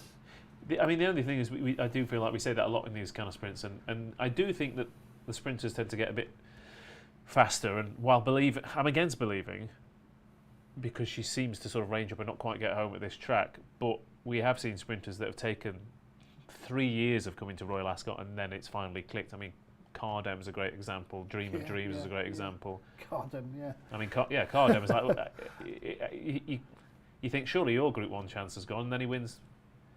The only thing is I do feel like we say that a lot in these kind of sprints, and I do think that the sprinters tend to get a bit faster, and while I'm against Believing because she seems to sort of range up and not quite get home at this track, but we have seen sprinters that have taken 3 years of coming to Royal Ascot and then it's finally clicked. I mean, Cardem's a great example. Dream of Dreams is a great example. Cardem, yeah. I mean, Cardem is like, you think surely your Group 1 chance has gone, and then he wins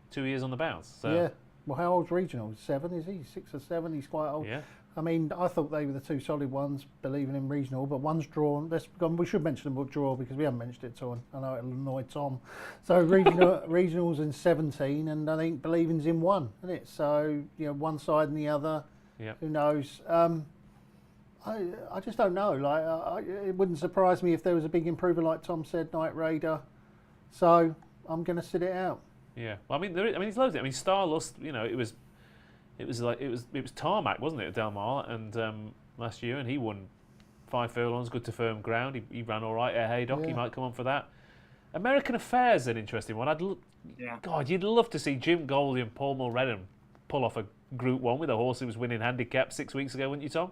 2 years on the bounce. So. Yeah. Well, how old's Regional? 7, is he? 6 or 7? He's quite old. Yeah. I mean, I thought they were the 2 solid ones, Believing in Regional, but one's drawn. We should mention the draw because we haven't mentioned it, Tom. I know it'll annoy Tom. So Regional's in 17, and I think Believing's in 1, isn't it? So, one side and the other. Yeah. Who knows? I just don't know. Like, it wouldn't surprise me if there was a big improver, like Tom said, Night Raider. So I'm going to sit it out. Yeah. Well, there's loads of it. I mean, Starlust, it was Tarmac, wasn't it, at Del Mar, and last year, and he won 5 furlongs, good to firm ground. He ran all right at Haydock. He might come on for that. American Affair's an interesting one. God, you'd love to see Jim Goldie and Paul Mulrennan pull off a Group 1 with a horse who was winning handicap 6 weeks ago, wouldn't you, Tom?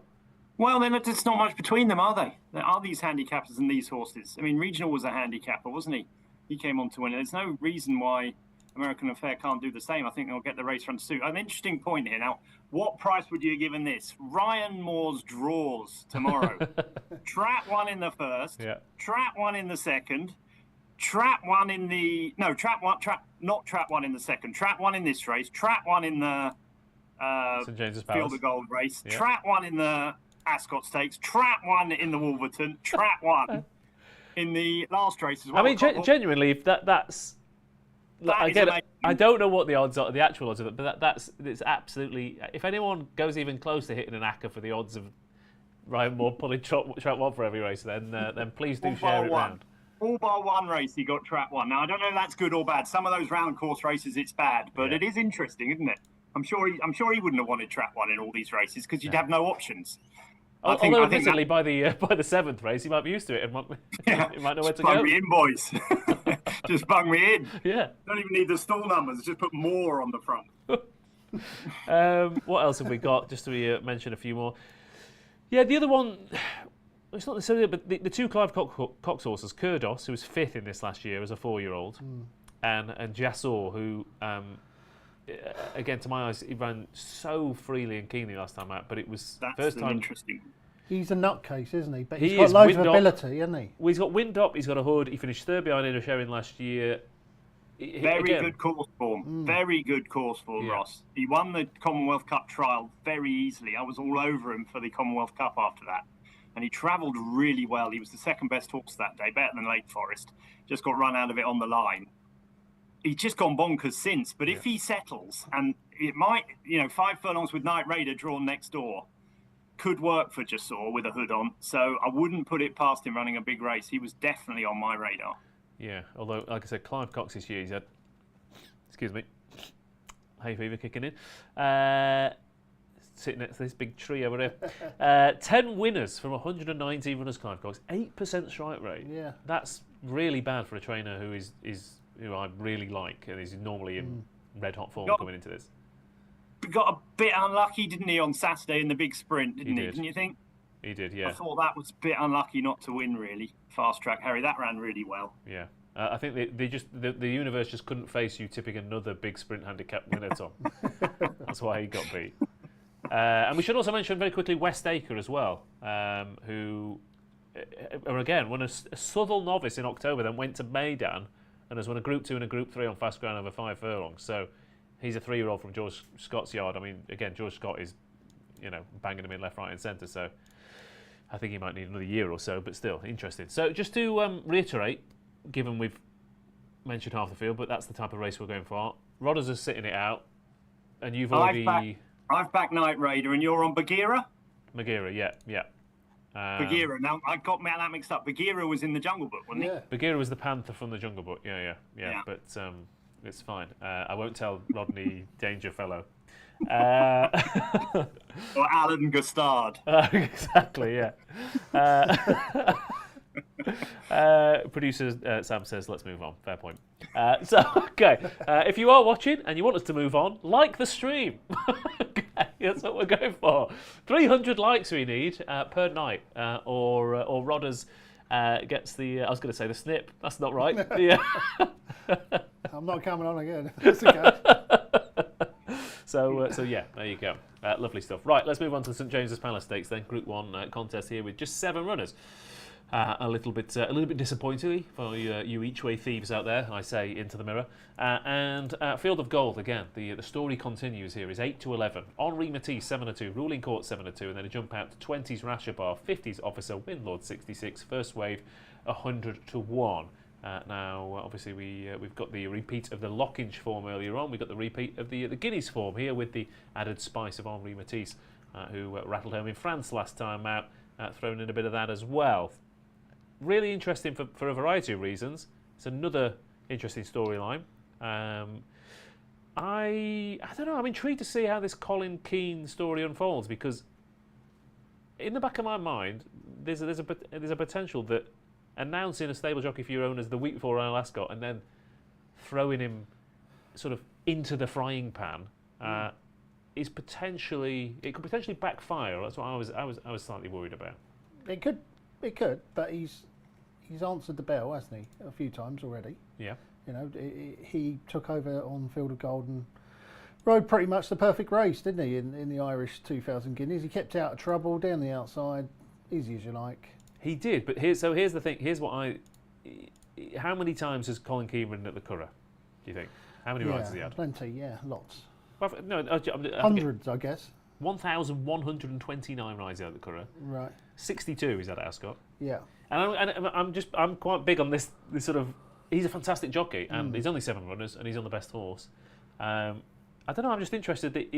Well, then there's not much between them, are they? There are these handicappers and these horses. I mean, Regional was a handicapper, wasn't he? He came on to win. There's no reason why American Affair can't do the same. I think they'll get the race run to suit. An interesting point here. Now, what price would you have given this? Ryan Moore's draws tomorrow. Trap 1 in the first. Yeah. Trap 1 in the second. Trap 1 in the... No, not Trap 1 in the second. Trap 1 in this race. Trap 1 in the St James's Field of Gold race. Yeah. Trap 1 in the Ascot Stakes. Trap 1 in the Wolferton. Trap 1 in the last race as well. I mean, genuinely, if that's... I don't know what the odds are, the actual odds of it, but it's absolutely. If anyone goes even close to hitting an acca for the odds of Ryan Moore pulling trap 1 for every race, then please do share it around. All bar one race, he got trap one. Now I don't know if that's good or bad. Some of those round course races, it's bad, but it is interesting, isn't it? I'm sure he wouldn't have wanted trap one in all these races because you'd have no options. Although, admittedly, by the seventh race, he might be used to it and he might know where to go. Bung me in, boys. Just bung me in. Yeah. Don't even need the stall numbers. Just put more on the front. What else have we got? Just to mention a few more. Yeah, the other one, it's not necessarily, but the two Clive Cox horses, Kurdos, who was 5th in this last year as a 4-year-old, and Jassor, who, again, to my eyes, he ran so freely and keenly last time out, but it was first time. Interesting. He's a nutcase, isn't he? But he's got loads of ability, hasn't he? Well, he's got wind up, he's got a hood, he finished 3rd behind Inner Sharing last year. Very good course form. Very good course form, Ross. He won the Commonwealth Cup trial very easily. I was all over him for the Commonwealth Cup after that. And he travelled really well. He was the 2nd best horse that day, better than Lake Forest. Just got run out of it on the line. He's just gone bonkers since. But if he settles, and it might, 5 furlongs with Night Raider drawn next door, could work for Jassor with a hood on. So I wouldn't put it past him running a big race. He was definitely on my radar. Yeah, although, like I said, Clive Cox this year, he's had, excuse me, hay fever kicking in, sitting next to this big tree over there. 10 winners from 119 runners, Clive Cox, 8% strike rate. Yeah. That's really bad for a trainer who I really like and is normally in red hot form coming into this. Got a bit unlucky, didn't he, on Saturday in the big sprint, didn't he? Didn't you think? He did, yeah. I thought that was a bit unlucky not to win, really. Fast Track Harry, that ran really well. Yeah. I think the universe just couldn't face you tipping another big sprint handicap winner, Tom. That's why he got beat. And we should also mention very quickly West Acre as well, who, again, won a Southall novice in October, then went to Maidan and has won a Group 2 and a Group 3 on fast ground over 5 furlongs. So he's a 3-year-old from George Scott's yard. I mean, again, George Scott is, banging him in left, right and centre. So I think he might need another year or so, but still, interesting. So just to reiterate, given we've mentioned half the field, but that's the type of race we're going for. Rodders are sitting it out, and you've already... I've backed Night Raider, and you're on Bagheera? Bagheera, yeah. Bagheera. Now, I got that mixed up. Bagheera was in the Jungle Book, wasn't he? Bagheera was the panther from the Jungle Book, yeah. But it's fine. I won't tell Rodney Dangerfellow. Or Alan Gustard. Exactly, yeah. Producer Sam says, let's move on. Fair point. If you are watching and you want us to move on, like the stream. Okay, that's what we're going for. 300 likes we need per night, or Rodders gets the, I was going to say the snip. That's not right. Yeah. I'm not coming on again. That's okay. So yeah, there you go. Lovely stuff. Right, let's move on to the St James's Palace Stakes then. Group 1 contest here with just 7 runners. A little bit disappointing for you each-way thieves out there, I say into the mirror. And Field of Gold, again, the story continues here, is 8 to 11. Henri Matisse, 7 to 2. Ruling Court, 7 to 2. And then a jump out to 20s Rashabar, 50s Officer, Windlord, 66. First Wave, 100 to 1. Now, obviously, we've got the repeat of the Lockinge form earlier on. We've got the repeat of the Guineas form here with the added spice of Henri Matisse, who rattled home in France last time out, thrown in a bit of that as well. Really interesting for a variety of reasons. It's another interesting storyline. I don't know. I'm intrigued to see how this Colin Keane story unfolds, because in the back of my mind, there's a potential that announcing a stable jockey for your owners the week before Royal Ascot and then throwing him sort of into the frying pan could potentially backfire. That's what I was slightly worried about. It could, but he's answered the bell, hasn't he, a few times already. Yeah. He took over on Field of Gold and rode pretty much the perfect race, didn't he, in the Irish 2000 Guineas. He kept out of trouble, down the outside, easy as you like. He did, but here's the thing. Here's what how many times has Colin Keane ridden at the Curragh, do you think? How many rides has he had? Plenty, yeah, lots. Well, no, Hundreds, I guess. 1,129 rides out at the Curragh. Right. 62 he's had at Ascot. Yeah. And I'm quite big on this sort of. He's a fantastic jockey, and he's only 7 runners, and he's on the best horse. I don't know. I'm just interested that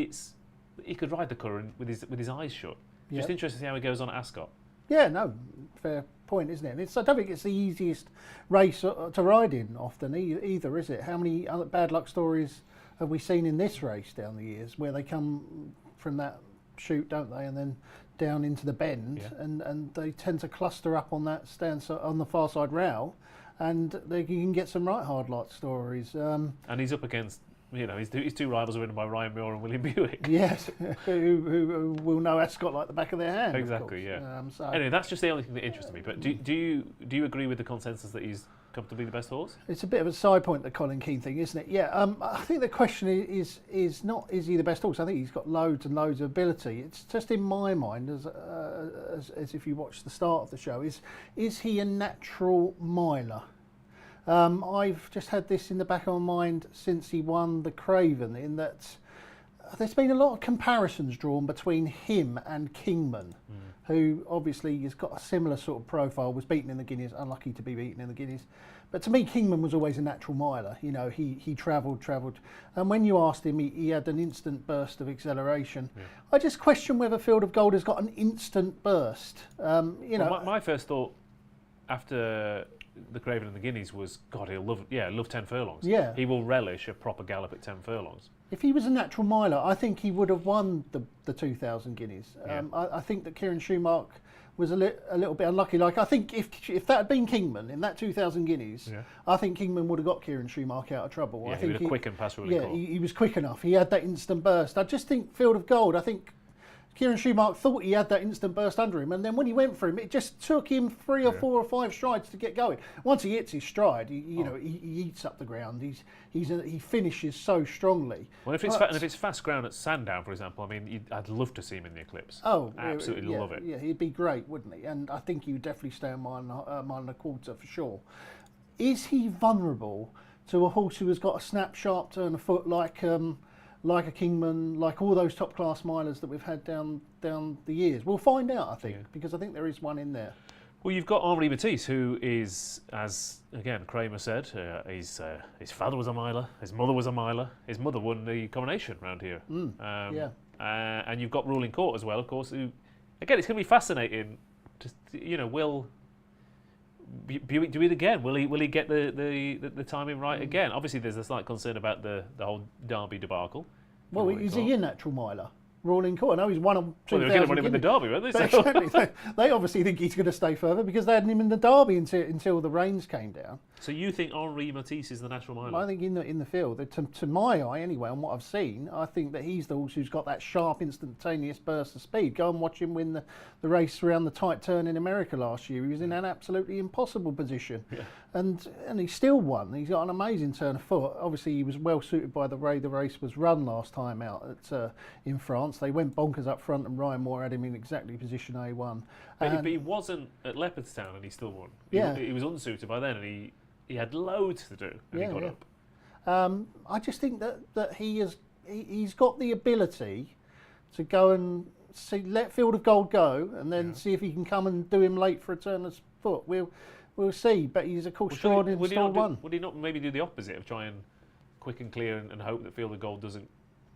he could ride the Curragh with his eyes shut. Just interested to see how he goes on at Ascot. Yeah, no, fair point, isn't it? And I don't think it's the easiest race to ride in often either, is it? How many other bad luck stories have we seen in this race down the years where they come from that chute, don't they, and then down into the bend, and they tend to cluster up on that on the far side rail, and you can get some right hard luck stories. And he's up against, his two rivals are ridden by Ryan Muir and William Buick. Yes, who will know Ascot like the back of their hand. Exactly, of yeah. So anyway, that's just the only thing that interested me. But do you agree with the consensus that he's comfortably the best horse? it's a bit of a side point, the Colin Keane thing, isn't it? Yeah. I think the question is not is he the best horse. I think he's got loads and loads of ability. It's just in my mind, as if you watch the start of the show, is he a natural miler? I've just had this in the back of my mind since he won the Craven, in that there's been a lot of comparisons drawn between him and Kingman, who obviously has got a similar sort of profile, was beaten in the Guineas, unlucky to be beaten in the Guineas. But to me, Kingman was always a natural miler. He travelled. And when you asked him, he had an instant burst of acceleration. Yeah. I just question whether Field of Gold has got an instant burst. My first thought after the Craven and the Guineas was, God, he'll love 10 furlongs. Yeah. He will relish a proper gallop at 10 furlongs. If he was a natural miler, I think he would have won the 2,000 Guineas. Yeah. I think that Kieran Schumacher was a little bit unlucky. Like, I think if that had been Kingman in that 2,000 Guineas, I think Kingman would have got Kieran Schumacher out of trouble. Yeah, I think he would have quickened past Ruling Court. He was quick enough. He had that instant burst. I just think Field of Gold, I think Kieran Schumacher thought he had that instant burst under him, and then when he went for him, it just took him 3 or 4 or 5 strides to get going. Once he hits his stride, he eats up the ground. He finishes so strongly. Well, if it's fast ground at Sandown, for example, I mean, I'd love to see him in the Eclipse. Oh, absolutely love it. Yeah, he'd be great, wouldn't he? And I think he would definitely stay on mile and a quarter for sure. Is he vulnerable to a horse who has got a snap, sharp turn of foot like a Kingman, like all those top class milers that we've had down the years? We'll find out, I think, because I think there is one in there. Well, you've got Henri Matisse, who is, as again Kramer said, his father was a miler, his mother was a miler, his mother won the coronation round here. And you've got Ruling Court as well, of course. Who, again, it's going to be fascinating. Will Buick do it again? Will he get the timing right again? Obviously, there's a slight concern about the whole Derby debacle. Well, is he a natural miler? Ruling Court. I know he's one of 2,000. Well, they were going to win him in the Derby, weren't they? Exactly. They obviously think he's going to stay further because they had him in the Derby until the rains came down. So you think Henri Matisse is the natural miler? I think in the field, to my eye anyway, on what I've seen, I think that he's the horse who's got that sharp, instantaneous burst of speed. Go and watch him win the race around the tight turn in America last year. He was in an absolutely impossible position, and he still won. He's got an amazing turn of foot. Obviously, he was well suited by the way the race was run last time out in France. They went bonkers up front, and Ryan Moore had him in exactly position A1. But he wasn't at Leopardstown, and he still won. He was unsuited by then, and he had loads to do, and he got up. I just think that he's got the ability to go and let Field of Gold go, and then see if he can come and do him late for a turn of foot. We'll see. But he's of course short in stall one. Would he not maybe do the opposite of try and quick and clear and hope that Field of Gold doesn't?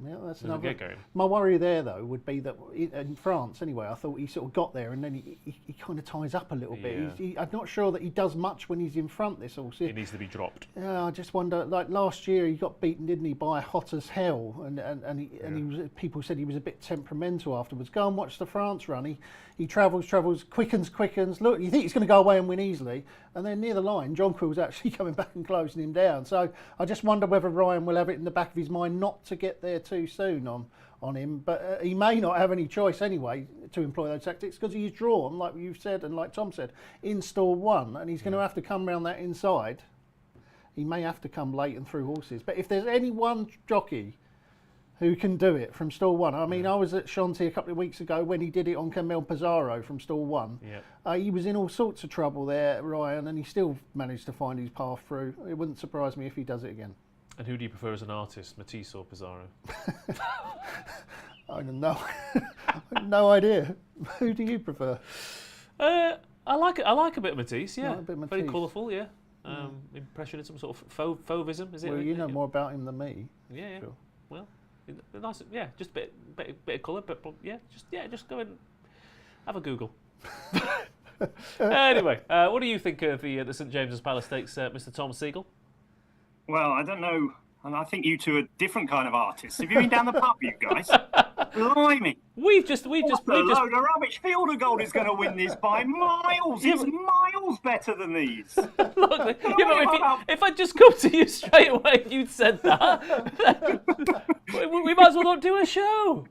Yeah, that's another. Get going. My worry there, though, would be that in France, anyway, I thought he sort of got there and then he kind of ties up a little bit. I'm not sure that he does much when he's in front, this horse. He needs to be dropped. Yeah, I just wonder, like last year he got beaten, didn't he, by Hot as Hell, and he was, people said he was a bit temperamental afterwards. Go and watch the France run. He travels, quickens. Look, you think he's going to go away and win easily, and then near the line, John Quill's actually coming back and closing him down. So I just wonder whether Ryan will have it in the back of his mind not to get there too soon on him. But he may not have any choice anyway to employ those tactics because he's drawn, like you've said and like Tom said, in stall one, and he's going to have to come round that inside. He may have to come late and through horses. But if there's any one jockey who can do it from stall one. I mean, I was at Shanti a couple of weeks ago when he did it on Camille Pizarro from stall one. He was in all sorts of trouble there, Ryan, and he still managed to find his path through. It wouldn't surprise me if he does it again. And who do you prefer as an artist, Matisse or Pizarro? I don't know. No idea. Who do you prefer? I like a bit of Matisse, yeah. Like a bit of Matisse. Very colourful, yeah. Impressionism, sort of fauvism, is it? Well, you know more about him than me. Yeah. Sure. Well, nice, yeah. Just a bit of colour, but just go and have a Google. Anyway, what do you think of the St James's Palace Stakes, Mr. Tom Segal? Well, I don't know. And I think you two are different kind of artists. Have you been down the pub, you guys? Blimey. We've just A load of rubbish. Field of Gold is going to win this by miles. It's miles better than these. Look, if I just come to you straight away and you'd said that, we might as well not do a show.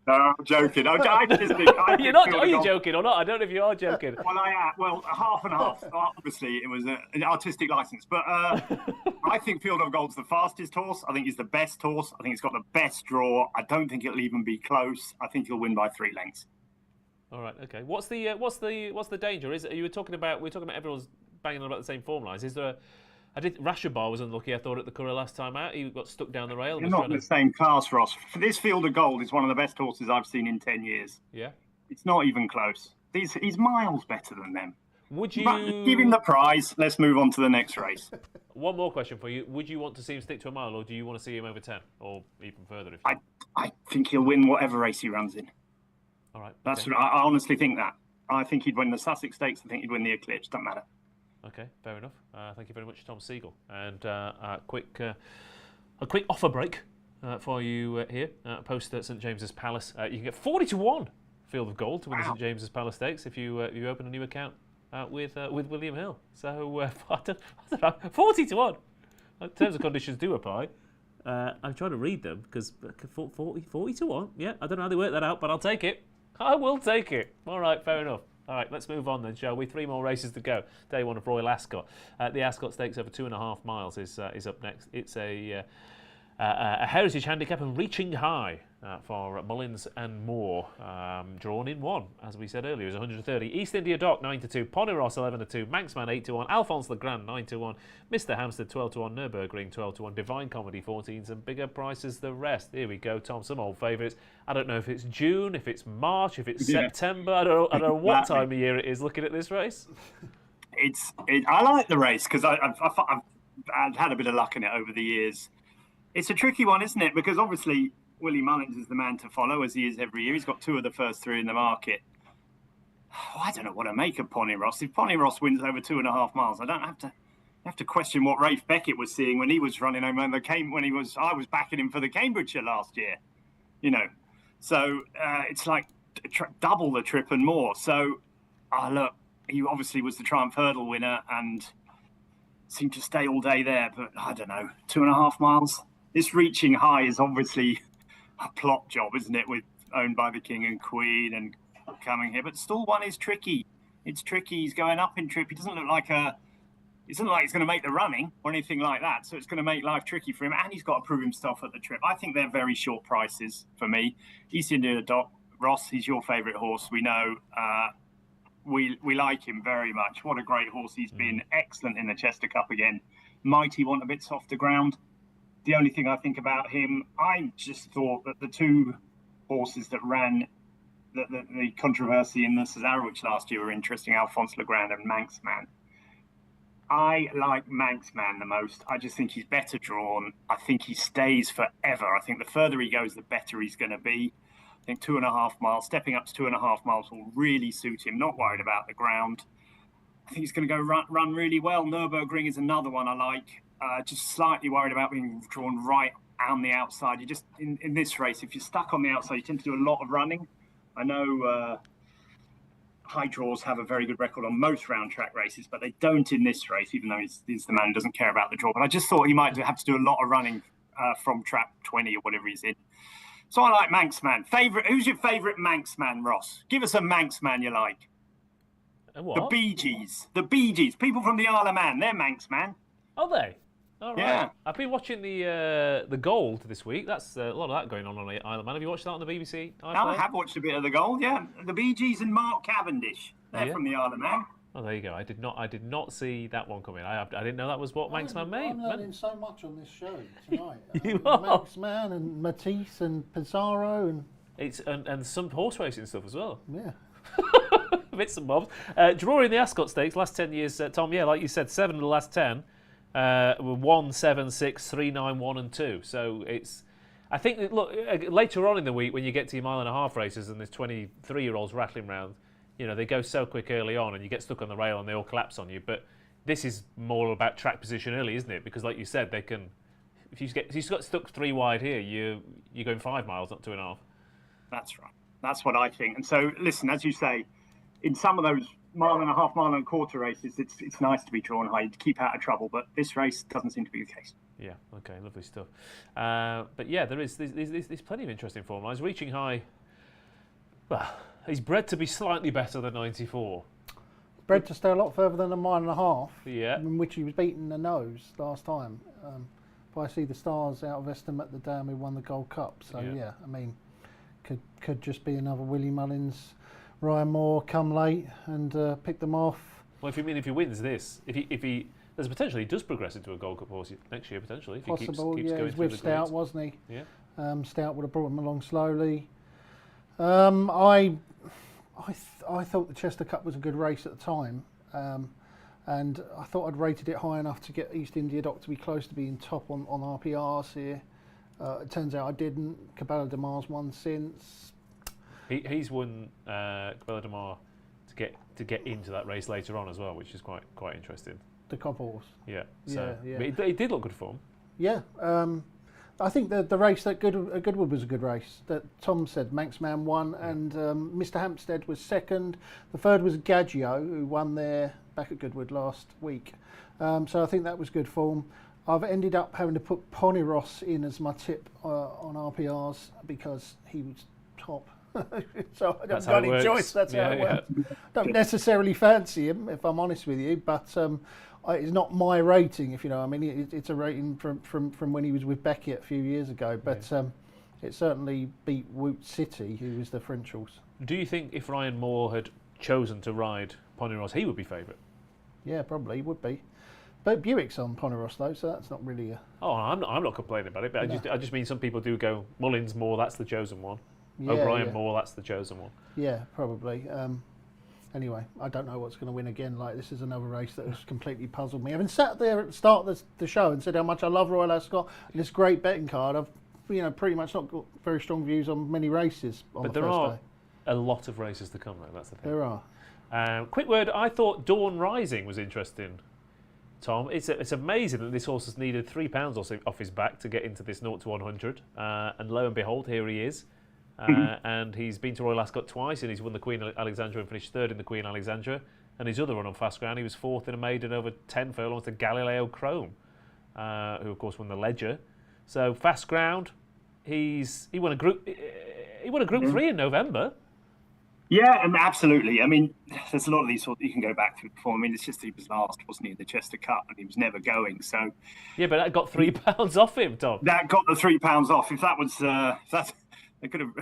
No, I'm joking. I just think You're not. Are you joking or not? I don't know if you are joking. Well, I am. Well, half and half. Obviously, it was an artistic license, but I think Field of Gold's the fastest horse. I think he's the best horse. I think he's got the best draw. I don't think it'll even be close. I think he'll win by 3 lengths. All right. Okay. What's the danger? We're talking about everyone's banging on about the same form lines. Is there Rashabar was unlucky, I thought, at the Curragh last time out. He got stuck down the rail. You're not in the same class, Ross. For this Field of Gold is one of the best horses I've seen in 10 years. Yeah. It's not even close. He's miles better than them. Would you give him the prize? Let's move on to the next race. One more question for you. Would you want to see him stick to a mile, or do you want to see him over 10, or even further? I think he'll win whatever race he runs in. All right. Okay. I honestly think that. I think he'd win the Sussex Stakes. I think he'd win the Eclipse. Doesn't matter. Okay, fair enough. Thank you very much, Tom Segal. And a quick offer break for you here post St James's Palace. You can get 40-1 Field of Gold to win the St James's Palace Stakes if you open a new account with William Hill. So I don't know, 40-1. Terms and conditions do apply. I'm trying to read them because 40-1. Yeah, I don't know how they work that out, but I'll take it. I will take it. All right, fair enough. All right, let's move on then, shall we? 3 more races to go. Day 1 of Royal Ascot. The Ascot Stakes over 2.5 miles is up next. It's a heritage handicap and reaching high for Mullins and Moore. Drawn in 1, as we said earlier, is 130. East India Dock 9-2. Ponyross 11-2. Manxman 8-1. Alphonse Legrand 9-1. Mr. Hampstead 12-1. Nürburgring 12-1. Divine Comedy 14s and bigger prices the rest. Here we go, Tom. Some old favourites. I don't know if it's June, if it's March, if it's September. I don't know what time of year it is. Looking at this race, I like the race because I've had a bit of luck in it over the years. It's a tricky one, isn't it? Because obviously Willie Mullins is the man to follow, as he is every year. He's got 2 of the first 3 in the market. Oh, I don't know what to make of Ponyross. If Ponyross wins over 2.5 miles, I don't have to question what Rafe Beckett was seeing when he was running home. I was backing him for the Cambridgeshire last year. You know, so it's like double the trip and more. So, look, he obviously was the Triumph Hurdle winner and seemed to stay all day there. But I don't know, 2.5 miles. This reaching high is obviously a plot job, isn't it? With owned by the King and Queen and coming here. But Stall 1 is tricky. It's tricky. He's going up in trip. He doesn't look like he's going to make the running or anything like that. So it's going to make life tricky for him. And he's got to prove himself at the trip. I think they're very short prices for me. East India Dock, Ross, he's your favourite horse. We know. We like him very much. What a great horse he's been. Excellent in the Chester Cup again. Might he want a bit softer ground? The only thing I think about him, I just thought that the 2 horses that ran the controversy in the Cesarewitch last year were interesting, Alphonse Legrand and Manxman. I like Manxman the most. I just think he's better drawn. I think he stays forever. I think the further he goes, the better he's going to be. I think 2.5 miles, stepping up to 2.5 miles will really suit him. Not worried about the ground. I think he's going to go run really well. Nürburgring is another one I like. Just slightly worried about being drawn right on the outside. You just in this race, if you're stuck on the outside, you tend to do a lot of running. I know high draws have a very good record on most round track races, but they don't in this race, even though he's the man who doesn't care about the draw. But I just thought he might have to do a lot of running from trap 20 or whatever he's in. So I like Manxman. Who's your favourite Manxman, Ross? Give us a Manxman you like. What? The Bee Gees. The Bee Gees. People from the Isle of Man. They're Manxman. Are they? All right. Yeah. I've been watching the Gold this week. That's a lot of that going on the Isle of Man. Have you watched that on the BBC? I have watched a bit of the Gold. Yeah, the Bee Gees and Mark Cavendish. They're from the Isle of Man. Oh, there you go. I did not see that one coming. I didn't know that was what Manxman made. I'm learning so much on this show tonight. You are. Manxman and Matisse and Pizarro and and some horse racing stuff as well. yeah. Bits and bobs. Drawing the Ascot Stakes last 10 years, Tom. Yeah, like you said, 7 of the last 10. 1, 7, 6, 3, 9, 1 and 2. So it's, I think, look, later on in the week when you get to your 1.5 mile races and there's 23-year-olds rattling around, they go so quick early on, and you get stuck on the rail, and they all collapse on you. But this is more about track position early, isn't it? Because, like you said, they can. If you got stuck 3 wide here, you're going 5 miles, not 2.5. That's right. That's what I think. And so, listen, as you say, in some of those 1.5 mile and a quarter races, it's nice to be drawn high to keep out of trouble. But this race doesn't seem to be the case. Yeah. Okay. Lovely stuff. But yeah, there's plenty of interesting form lines. Reaching high. Well, he's bred to be slightly better than 94. Bred to stay a lot further than a 1.5 miles. Yeah. In which he was beaten the nose last time. If I see the stars out of Estham at the dam who won the Gold Cup. So yeah, I mean, could just be another Willie Mullins, Ryan Moore come late and pick them off. Well, if he wins this, if he there's potential he does progress into a Gold Cup horse next year potentially. If Possible, he keeps going he's through with the Stout, grids. wasn't he? Yeah. Stout would have brought him along slowly. I thought the Chester Cup was a good race at the time, and I thought I'd rated it high enough to get East India Dock to be close to being top on RPRs here. It turns out I didn't. Cabela de Mar's won since. He's won Cabela de Mar to get into that race later on as well, which is quite interesting. The Cobb horse. Yeah. So Yeah. But it did look good form. Yeah. I think the race that Goodwood was a good race. That Tom said Manxman won, and Mr. Hampstead was second. The third was Gaggio, who won there back at Goodwood last week. So I think that was good form. I've ended up having to put Ponyross in as my tip on RPRs because he was top. So I don't got any choice. That's how it works. Don't necessarily fancy him, if I'm honest with you, but it's not my rating, if you know what I mean. It's a rating from when he was with Beckett a few years ago, but it certainly beat Woot City, who was the Frenchels. Do you think if Ryan Moore had chosen to ride Ponyross, he would be favourite? Yeah, probably he would be. But Buick's on Ponyross though, so that's not really a... Oh, I'm not complaining about it, but I just mean some people do go Mullins Moore, that's the chosen one. Yeah, O'Brien Moore, that's the chosen one. Yeah, probably. Anyway, I don't know what's going to win again. Like, this is another race that has completely puzzled me. Having sat there at the start of the show and said how much I love Royal Ascot and this great betting card, I've pretty much not got very strong views on many races on the first day. But there are a lot of races to come, though. That's the thing. There are. Quick word. I thought Dawn Rising was interesting. Tom, it's amazing that this horse has needed £3 off his back to get into this 0 to 100, and lo and behold, here he is. And he's been to Royal Ascot twice, and he's won the Queen Alexandra and finished third in the Queen Alexandra. And his other run on fast ground, he was fourth in a maiden over 10 furlongs to Galileo Chrome, who of course won the Ledger. So fast ground, he won a group 3 in November. Yeah, absolutely. I mean, there's a lot of these sorts you can go back to before. I mean, it's just he was last, wasn't he, in the Chester Cup, and he was never going. So yeah, but that got £3 off him, Tom. That got the £3 off. If that was they could have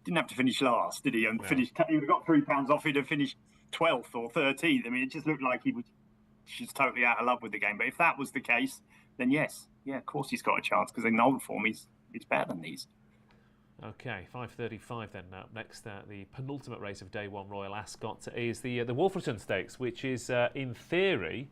didn't have to finish last, did he? And finished. He would have got £3 off. He'd have finished 12th or 13th. I mean, it just looked like he was just totally out of love with the game. But if that was the case, then yes, of course he's got a chance because in old form he's better than these. Okay, 5:35 then. Now, next, the penultimate race of day one, Royal Ascot, is the Wolferton Stakes, which is in theory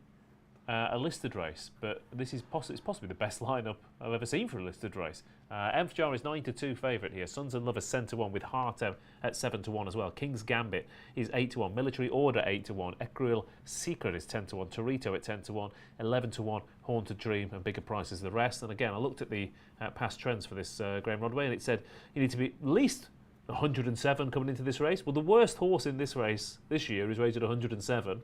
a listed race, but this is it's possibly the best lineup I've ever seen for a listed race. Enfjar is 9 to 2 favourite here. Sons and Lovers 10 to 1 with Hartem at 7 to 1 as well. King's Gambit is 8 to 1. Military Order 8 to 1. Equeril Secret is 10 to 1. Torito at 10 to 1. 11 to 1. Haunted Dream and bigger prices the rest. And again, I looked at the past trends for this Graeme Rodway, and it said you need to be at least 107 coming into this race. Well, the worst horse in this race this year is rated 107.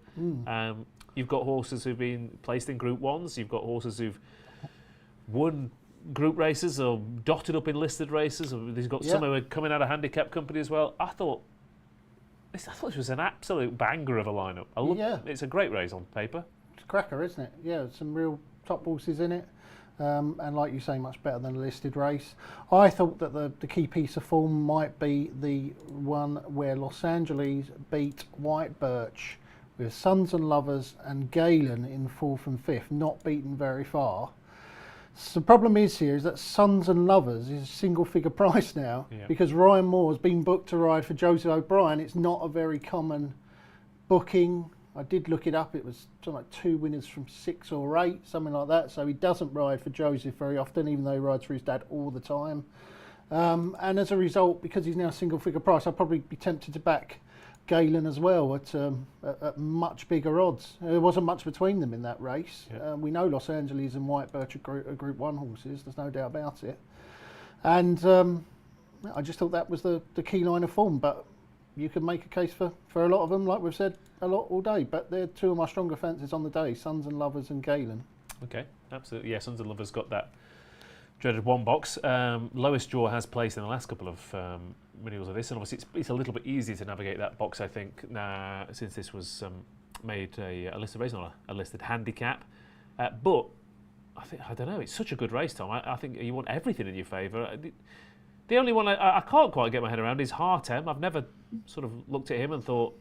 You've got horses who've been placed in Group 1s. You've got horses who've won group races or dotted up in listed races. He's got some who are coming out of handicap company as well. I thought this was an absolute banger of a lineup. It's a great race on paper. It's a cracker, isn't it? Yeah, some real top horses in it. And like you say, much better than a listed race. I thought that the key piece of form might be the one where Los Angeles beat White Birch with Sons and Lovers and Galen in 4th and 5th, not beaten very far. So the problem is that Sons and Lovers is a single figure price now because Ryan Moore has been booked to ride for Joseph O'Brien. It's not a very common booking. I did look it up. It was something like 2 winners from 6 or 8, something like that. So he doesn't ride for Joseph very often, even though he rides for his dad all the time. And as a result, because he's now single figure price, I'll probably be tempted to back Galen as well at much bigger odds. There wasn't much between them in that race. Yeah. We know Los Angeles and White Birch are Group 1 horses, there's no doubt about it. And I just thought that was the key line of form, but you could make a case for a lot of them, like we've said a lot all day, but they're two of my stronger fancies on the day, Sons and Lovers and Galen. Okay, absolutely. Yeah, Sons and Lovers got that dreaded one box. Lowest draw has placed in the last couple of renewals of this, and obviously it's a little bit easier to navigate that box, I think, since this was made a listed race, not a listed handicap. But I don't know, it's such a good race, Tom. I think you want everything in your favour. The only one I can't quite get my head around is Hartem. I've never sort of looked at him and thought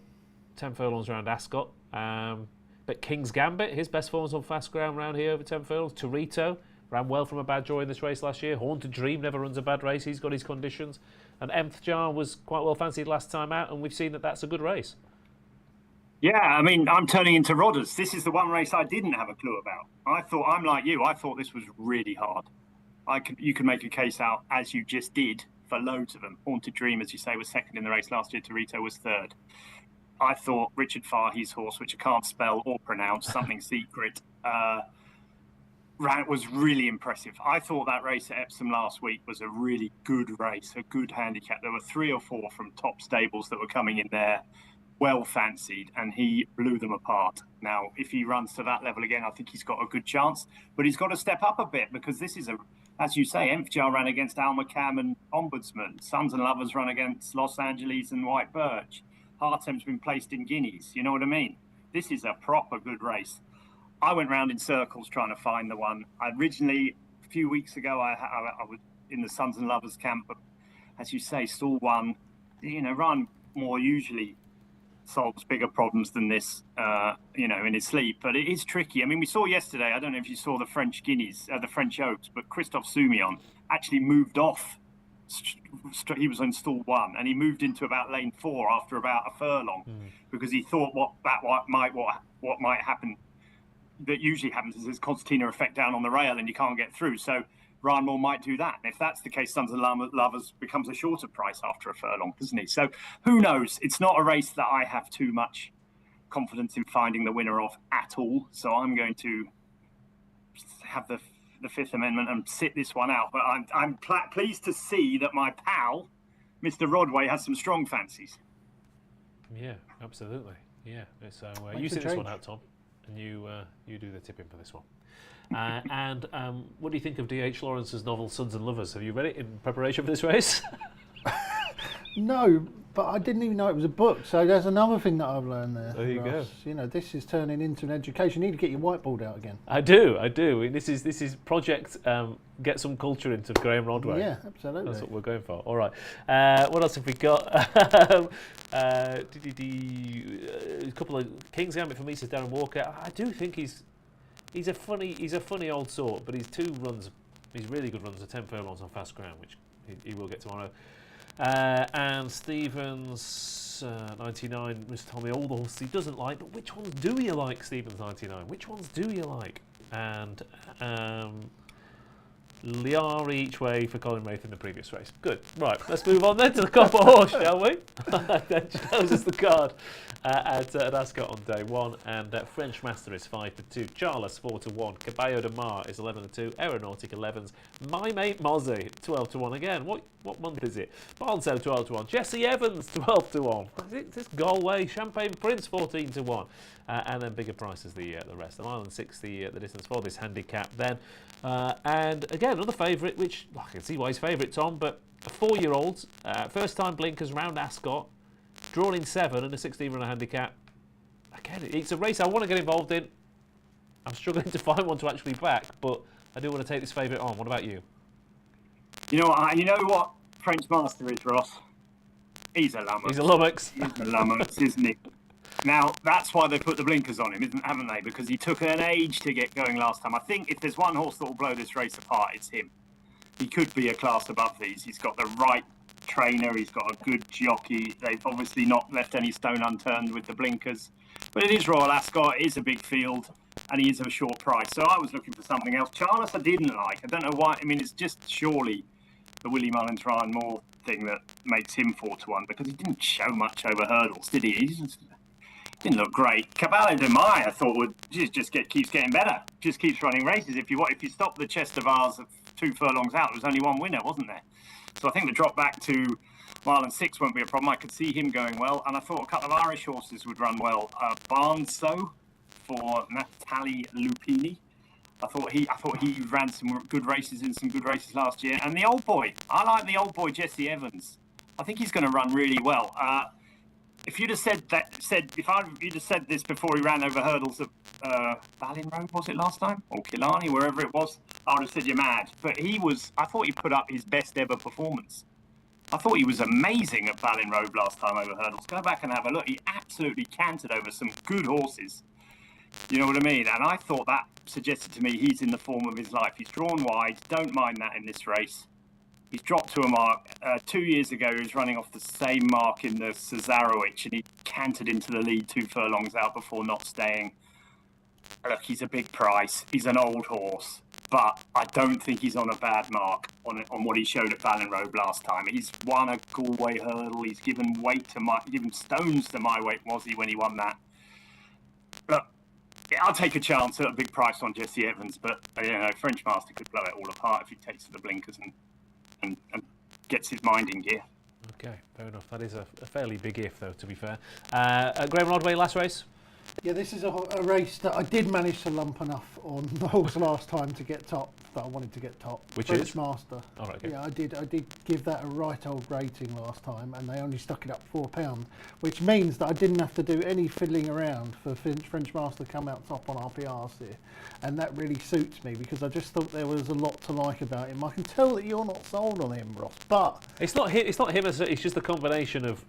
10 furlongs around Ascot. But King's Gambit, his best forms on fast ground round here over 10 furlongs. Torito ran well from a bad draw in this race last year. Haunted Dream never runs a bad race. He's got his conditions. And Mth Jar was quite well fancied last time out, and we've seen that that's a good race. Yeah, I mean, I'm turning into Rodders. This is the one race I didn't have a clue about. I'm like you. I thought this was really hard. You could make a case out, as you just did, for loads of them. Haunted Dream, as you say, was second in the race last year. Torito was third. I thought Richard Fahey's horse, which I can't spell or pronounce, something secret, was really impressive. I thought that race at Epsom last week was a really good race, a good handicap. There were 3 or 4 from top stables that were coming in there, well fancied, and he blew them apart. Now, if he runs to that level again, I think he's got a good chance, but he's got to step up a bit, because this is as you say, Enfjar ran against Al McCam and Ombudsman. Sons and Lovers run against Los Angeles and White Birch. Hartem's been placed in guineas. You know what I mean? This is a proper good race. I went round in circles trying to find the one. Originally, a few weeks ago, I was in the Sons and Lovers camp, but as you say, Stall 1, run more usually solves bigger problems than this, in his sleep. But it is tricky. I mean, we saw yesterday, I don't know if you saw the French Guineas, the French Oaks, but Christophe Soumillon actually moved off. He was on stall 1, and he moved into about lane 4 after about a furlong, because he thought what might happen, that usually happens, is this concertina effect down on the rail and you can't get through. So Ryan Moore might do that. And if that's the case, Sons and Lovers becomes a shorter price after a furlong, doesn't he? So who knows? It's not a race that I have too much confidence in finding the winner of at all. So I'm going to have the Fifth Amendment and sit this one out. But I'm pleased to see that my pal, Mr. Rodway, has some strong fancies. Yeah, absolutely. Yeah. So you sit this one out, Tom, and you do the tipping for this one. And what do you think of D.H. Lawrence's novel Sons and Lovers? Have you read it in preparation for this race? No, but I didn't even know it was a book. So there's another thing that I've learned there. There you Ross. go. This is turning into an education. You need to get your whiteboard out again. I do. This is project get some culture into Graeme Rodway. Yeah, absolutely. That's what we're going for. All right. What else have we got? A couple of King's Gambit for me, says Darren Walker. I do think he's a funny old sort, but he's really good runs, 10 furlongs on fast ground, which he will get tomorrow. And Stevens 99 was telling me all the horses he doesn't like, but which ones do you like, Stevens 99? Which ones do you like? And Liari each way for Colin Wraith in the previous race. Good. Right, let's move on then to the Copper Horse, shall we? That shows us the card at Ascot on day 1. And French Master is 5-2. Charles 4-1. Caballo de Mar is 11-2. Aeronautic 11s. My Mate Mozzie 12-1 again. What month is it? Barnsow 12-1. Jesse Evans 12-1. Is this Galway? Champagne Prince 14-1. And then bigger prices the rest. And Island 6 the distance for this handicap then. And again, another favourite, which I can see why he's favourite, Tom, but a 4-year-old, first time blinkers round Ascot, drawn in 7 and a 16-runner handicap. Again, it's a race I want to get involved in. I'm struggling to find one to actually back, but I do want to take this favourite on. What about you? You know what French Master is, Ross? He's a lummox. He's a lummox. He's a lummox, isn't he? Now, that's why they put the blinkers on him, haven't they? Because he took an age to get going last time. I think if there's one horse that will blow this race apart, it's him. He could be a class above these. He's got the right trainer. He's got a good jockey. They've obviously not left any stone unturned with the blinkers. But it is Royal Ascot. It is a big field, and he is of a short price. So I was looking for something else. Charles I didn't like. I don't know why. I mean, it's just surely the Willie Mullins Ryan Moore thing that makes him 4-1 because he didn't show much over hurdles, did he? He didn't look great. Caballo de Mai, I thought, would keeps getting better. Just keeps running races. If you stop the Chester Vase of 2 furlongs out, there was only one winner, wasn't there? So I think the drop back to mile and 6 won't be a problem. I could see him going well, and I thought a couple of Irish horses would run well. Barnso for Natali Lupini. I thought he ran some good races in some good races last year. And the old boy, I like the old boy Jesse Evans. I think he's going to run really well. If you'd have said this before he ran over hurdles at Ballin Road, was it last time, or Killarney, wherever it was, I would have said you're mad. But I thought he put up his best ever performance. I thought he was amazing at Ballin Road last time over hurdles. Go back and have a look. He absolutely cantered over some good horses. You know what I mean? And I thought that suggested to me he's in the form of his life. He's drawn wide. Don't mind that in this race. He's dropped to a mark. 2 years ago, he was running off the same mark in the Cesarewitch, and he cantered into the lead 2 furlongs out before not staying. Look, he's a big price. He's an old horse, but I don't think he's on a bad mark on what he showed at Ballin Road last time. He's won a Galway hurdle. He's given stones to my weight, was he, when he won that? Look, I'll take a chance at a big price on Jesse Evans, but French Master could blow it all apart if he takes to the blinkers and gets his mind in gear. Okay, fair enough. That is a fairly big if, though, to be fair. Graeme Rodway, last race? Yeah, this is a race that I did manage to lump enough on the horse last time to get top, that I wanted to get top. Which French is? Master. Oh, right, okay. Yeah, I did give that a right old rating last time, and they only stuck it up £4, which means that I didn't have to do any fiddling around for French Master to come out top on RPRs here. And that really suits me because I just thought there was a lot to like about him. I can tell that you're not sold on him, Ross, but It's not him. It's just the combination of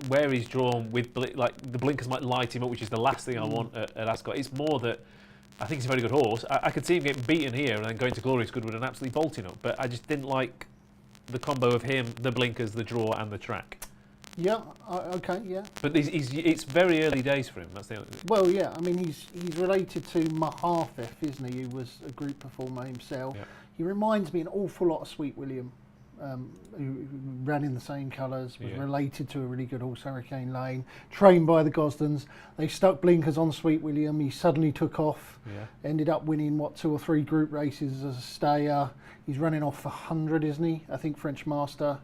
where he's drawn with like the blinkers might light him up, which is the last thing I want at Ascot. It's more that I think he's a very good horse. I could see him getting beaten here and then going to Glorious Goodwood and absolutely bolting up. But I just didn't like the combo of him, the blinkers, the draw, and the track. yeah, okay, yeah. But it's very early days for him. That's the only. Well, yeah, I mean, he's related to Mahafef, isn't he, who was a group performer himself. Yeah. He reminds me an awful lot of Sweet William, who ran in the same colours, was related to a really good horse, Hurricane Lane, trained by the Gosdens. They stuck blinkers on Sweet William. He suddenly took off, ended up winning, 2 or 3 group races as a stayer. He's running off for 100, isn't he? I think French Master,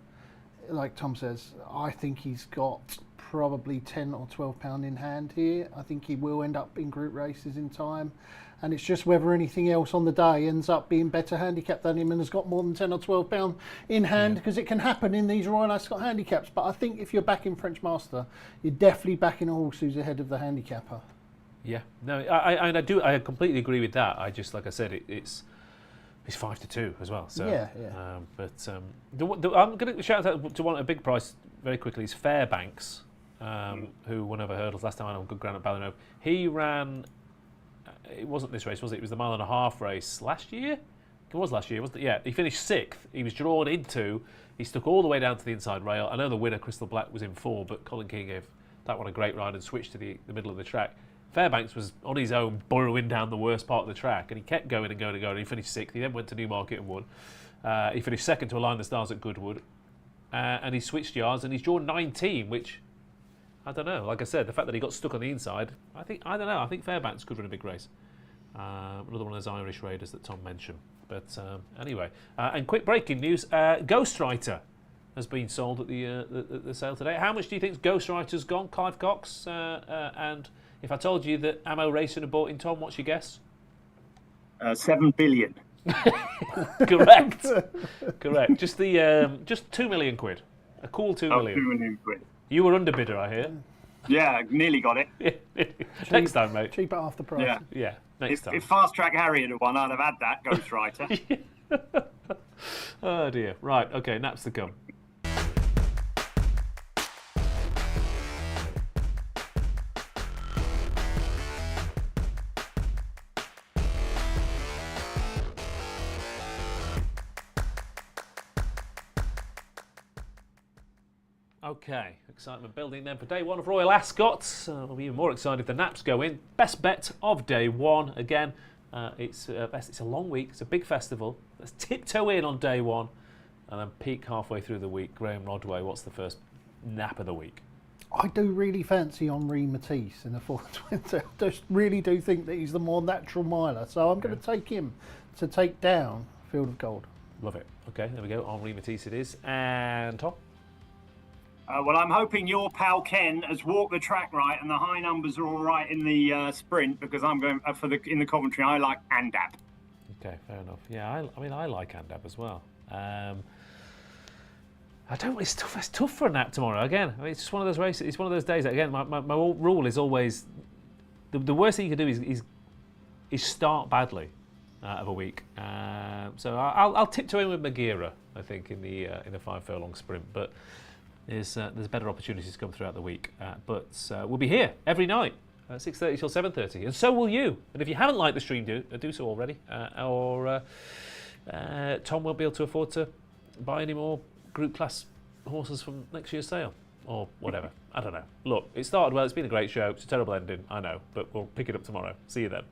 like Tom says, I think he's got probably 10 or 12 pound in hand here. I think he will end up in group races in time. And it's just whether anything else on the day ends up being better handicapped than him and has got more than 10 or 12 pound in hand, because it can happen in these Royal Ascot handicaps. But I think if you're backing French Master, you're definitely backing a horse who's ahead of the handicapper. Yeah, no, I completely agree with that. I just, like I said, it's 5-2 as well. So yeah. I'm going to shout out to one at a big price very quickly. Is Fairbanks, who won over hurdles last time on good ground at Ballin. He ran. It wasn't this race, was it? It was the 1.5 mile race last year. It was last year, wasn't it? Yeah. He finished 6th. He was drawn into. He stuck all the way down to the inside rail. I know the winner, Crystal Black, was in 4, but Colin King gave that one a great ride and switched to the middle of the track. Fairbanks was on his own, burrowing down the worst part of the track, and he kept going and going and going. And he finished 6th. He then went to Newmarket and won. He finished 2nd to Align the Stars at Goodwood, and he switched yards and he's drawn 19, which I don't know. Like I said, the fact that he got stuck on the inside, I don't know. I think Fairbanks could run a big race. Another one of those Irish Raiders that Tom mentioned. But anyway, and quick breaking news: Ghostwriter has been sold at the sale today. How much do you think Ghostwriter's gone, Clive Cox? And if I told you that Ammo Racing had bought in, Tom, what's your guess? 7 billion. Correct. Correct. Just 2 million quid. A cool 2 million. 2 million quid. You were underbidder, I hear. Yeah, nearly got it. Next time, mate. Cheap at half the price. Yeah. Next time. If Fast Track Harry had won, I'd have had that Ghostwriter. Oh dear. Right. Okay. Naps to come. Okay, excitement building then for day 1 of Royal Ascot. We'll be even more excited if the naps go in. Best bet of day 1. Again, it's a long week. It's a big festival. Let's tiptoe in on day 1 and then peak halfway through the week. Graeme Rodway, what's the first nap of the week? I do really fancy Henri Matisse in the 420. I just really do think that he's the more natural miler. So I'm going to take him to take down Field of Gold. Love it. Okay, there we go. Henri Matisse it is. And Tom? Well, I'm hoping your pal Ken has walked the track right and the high numbers are all right in the sprint, because I'm going in the Coventry. I like Andap. Okay, fair enough. Yeah, I mean, I like Andap as well. I don't. It's tough. It's tough for a nap tomorrow. Again, I mean, it's just one of those races. It's one of those days. Again, my rule is always the worst thing you can do is start badly of a week. So I'll tiptoe in with Magira, I think, in the 5 furlong sprint. But there's better opportunities to come throughout the week. But we'll be here every night, 6:30 till 7:30, and so will you. And if you haven't liked the stream, do so already. Or Tom won't be able to afford to buy any more group class horses from next year's sale or whatever. I don't know. Look, it started well. It's been a great show. It's a terrible ending, I know, but we'll pick it up tomorrow. See you then.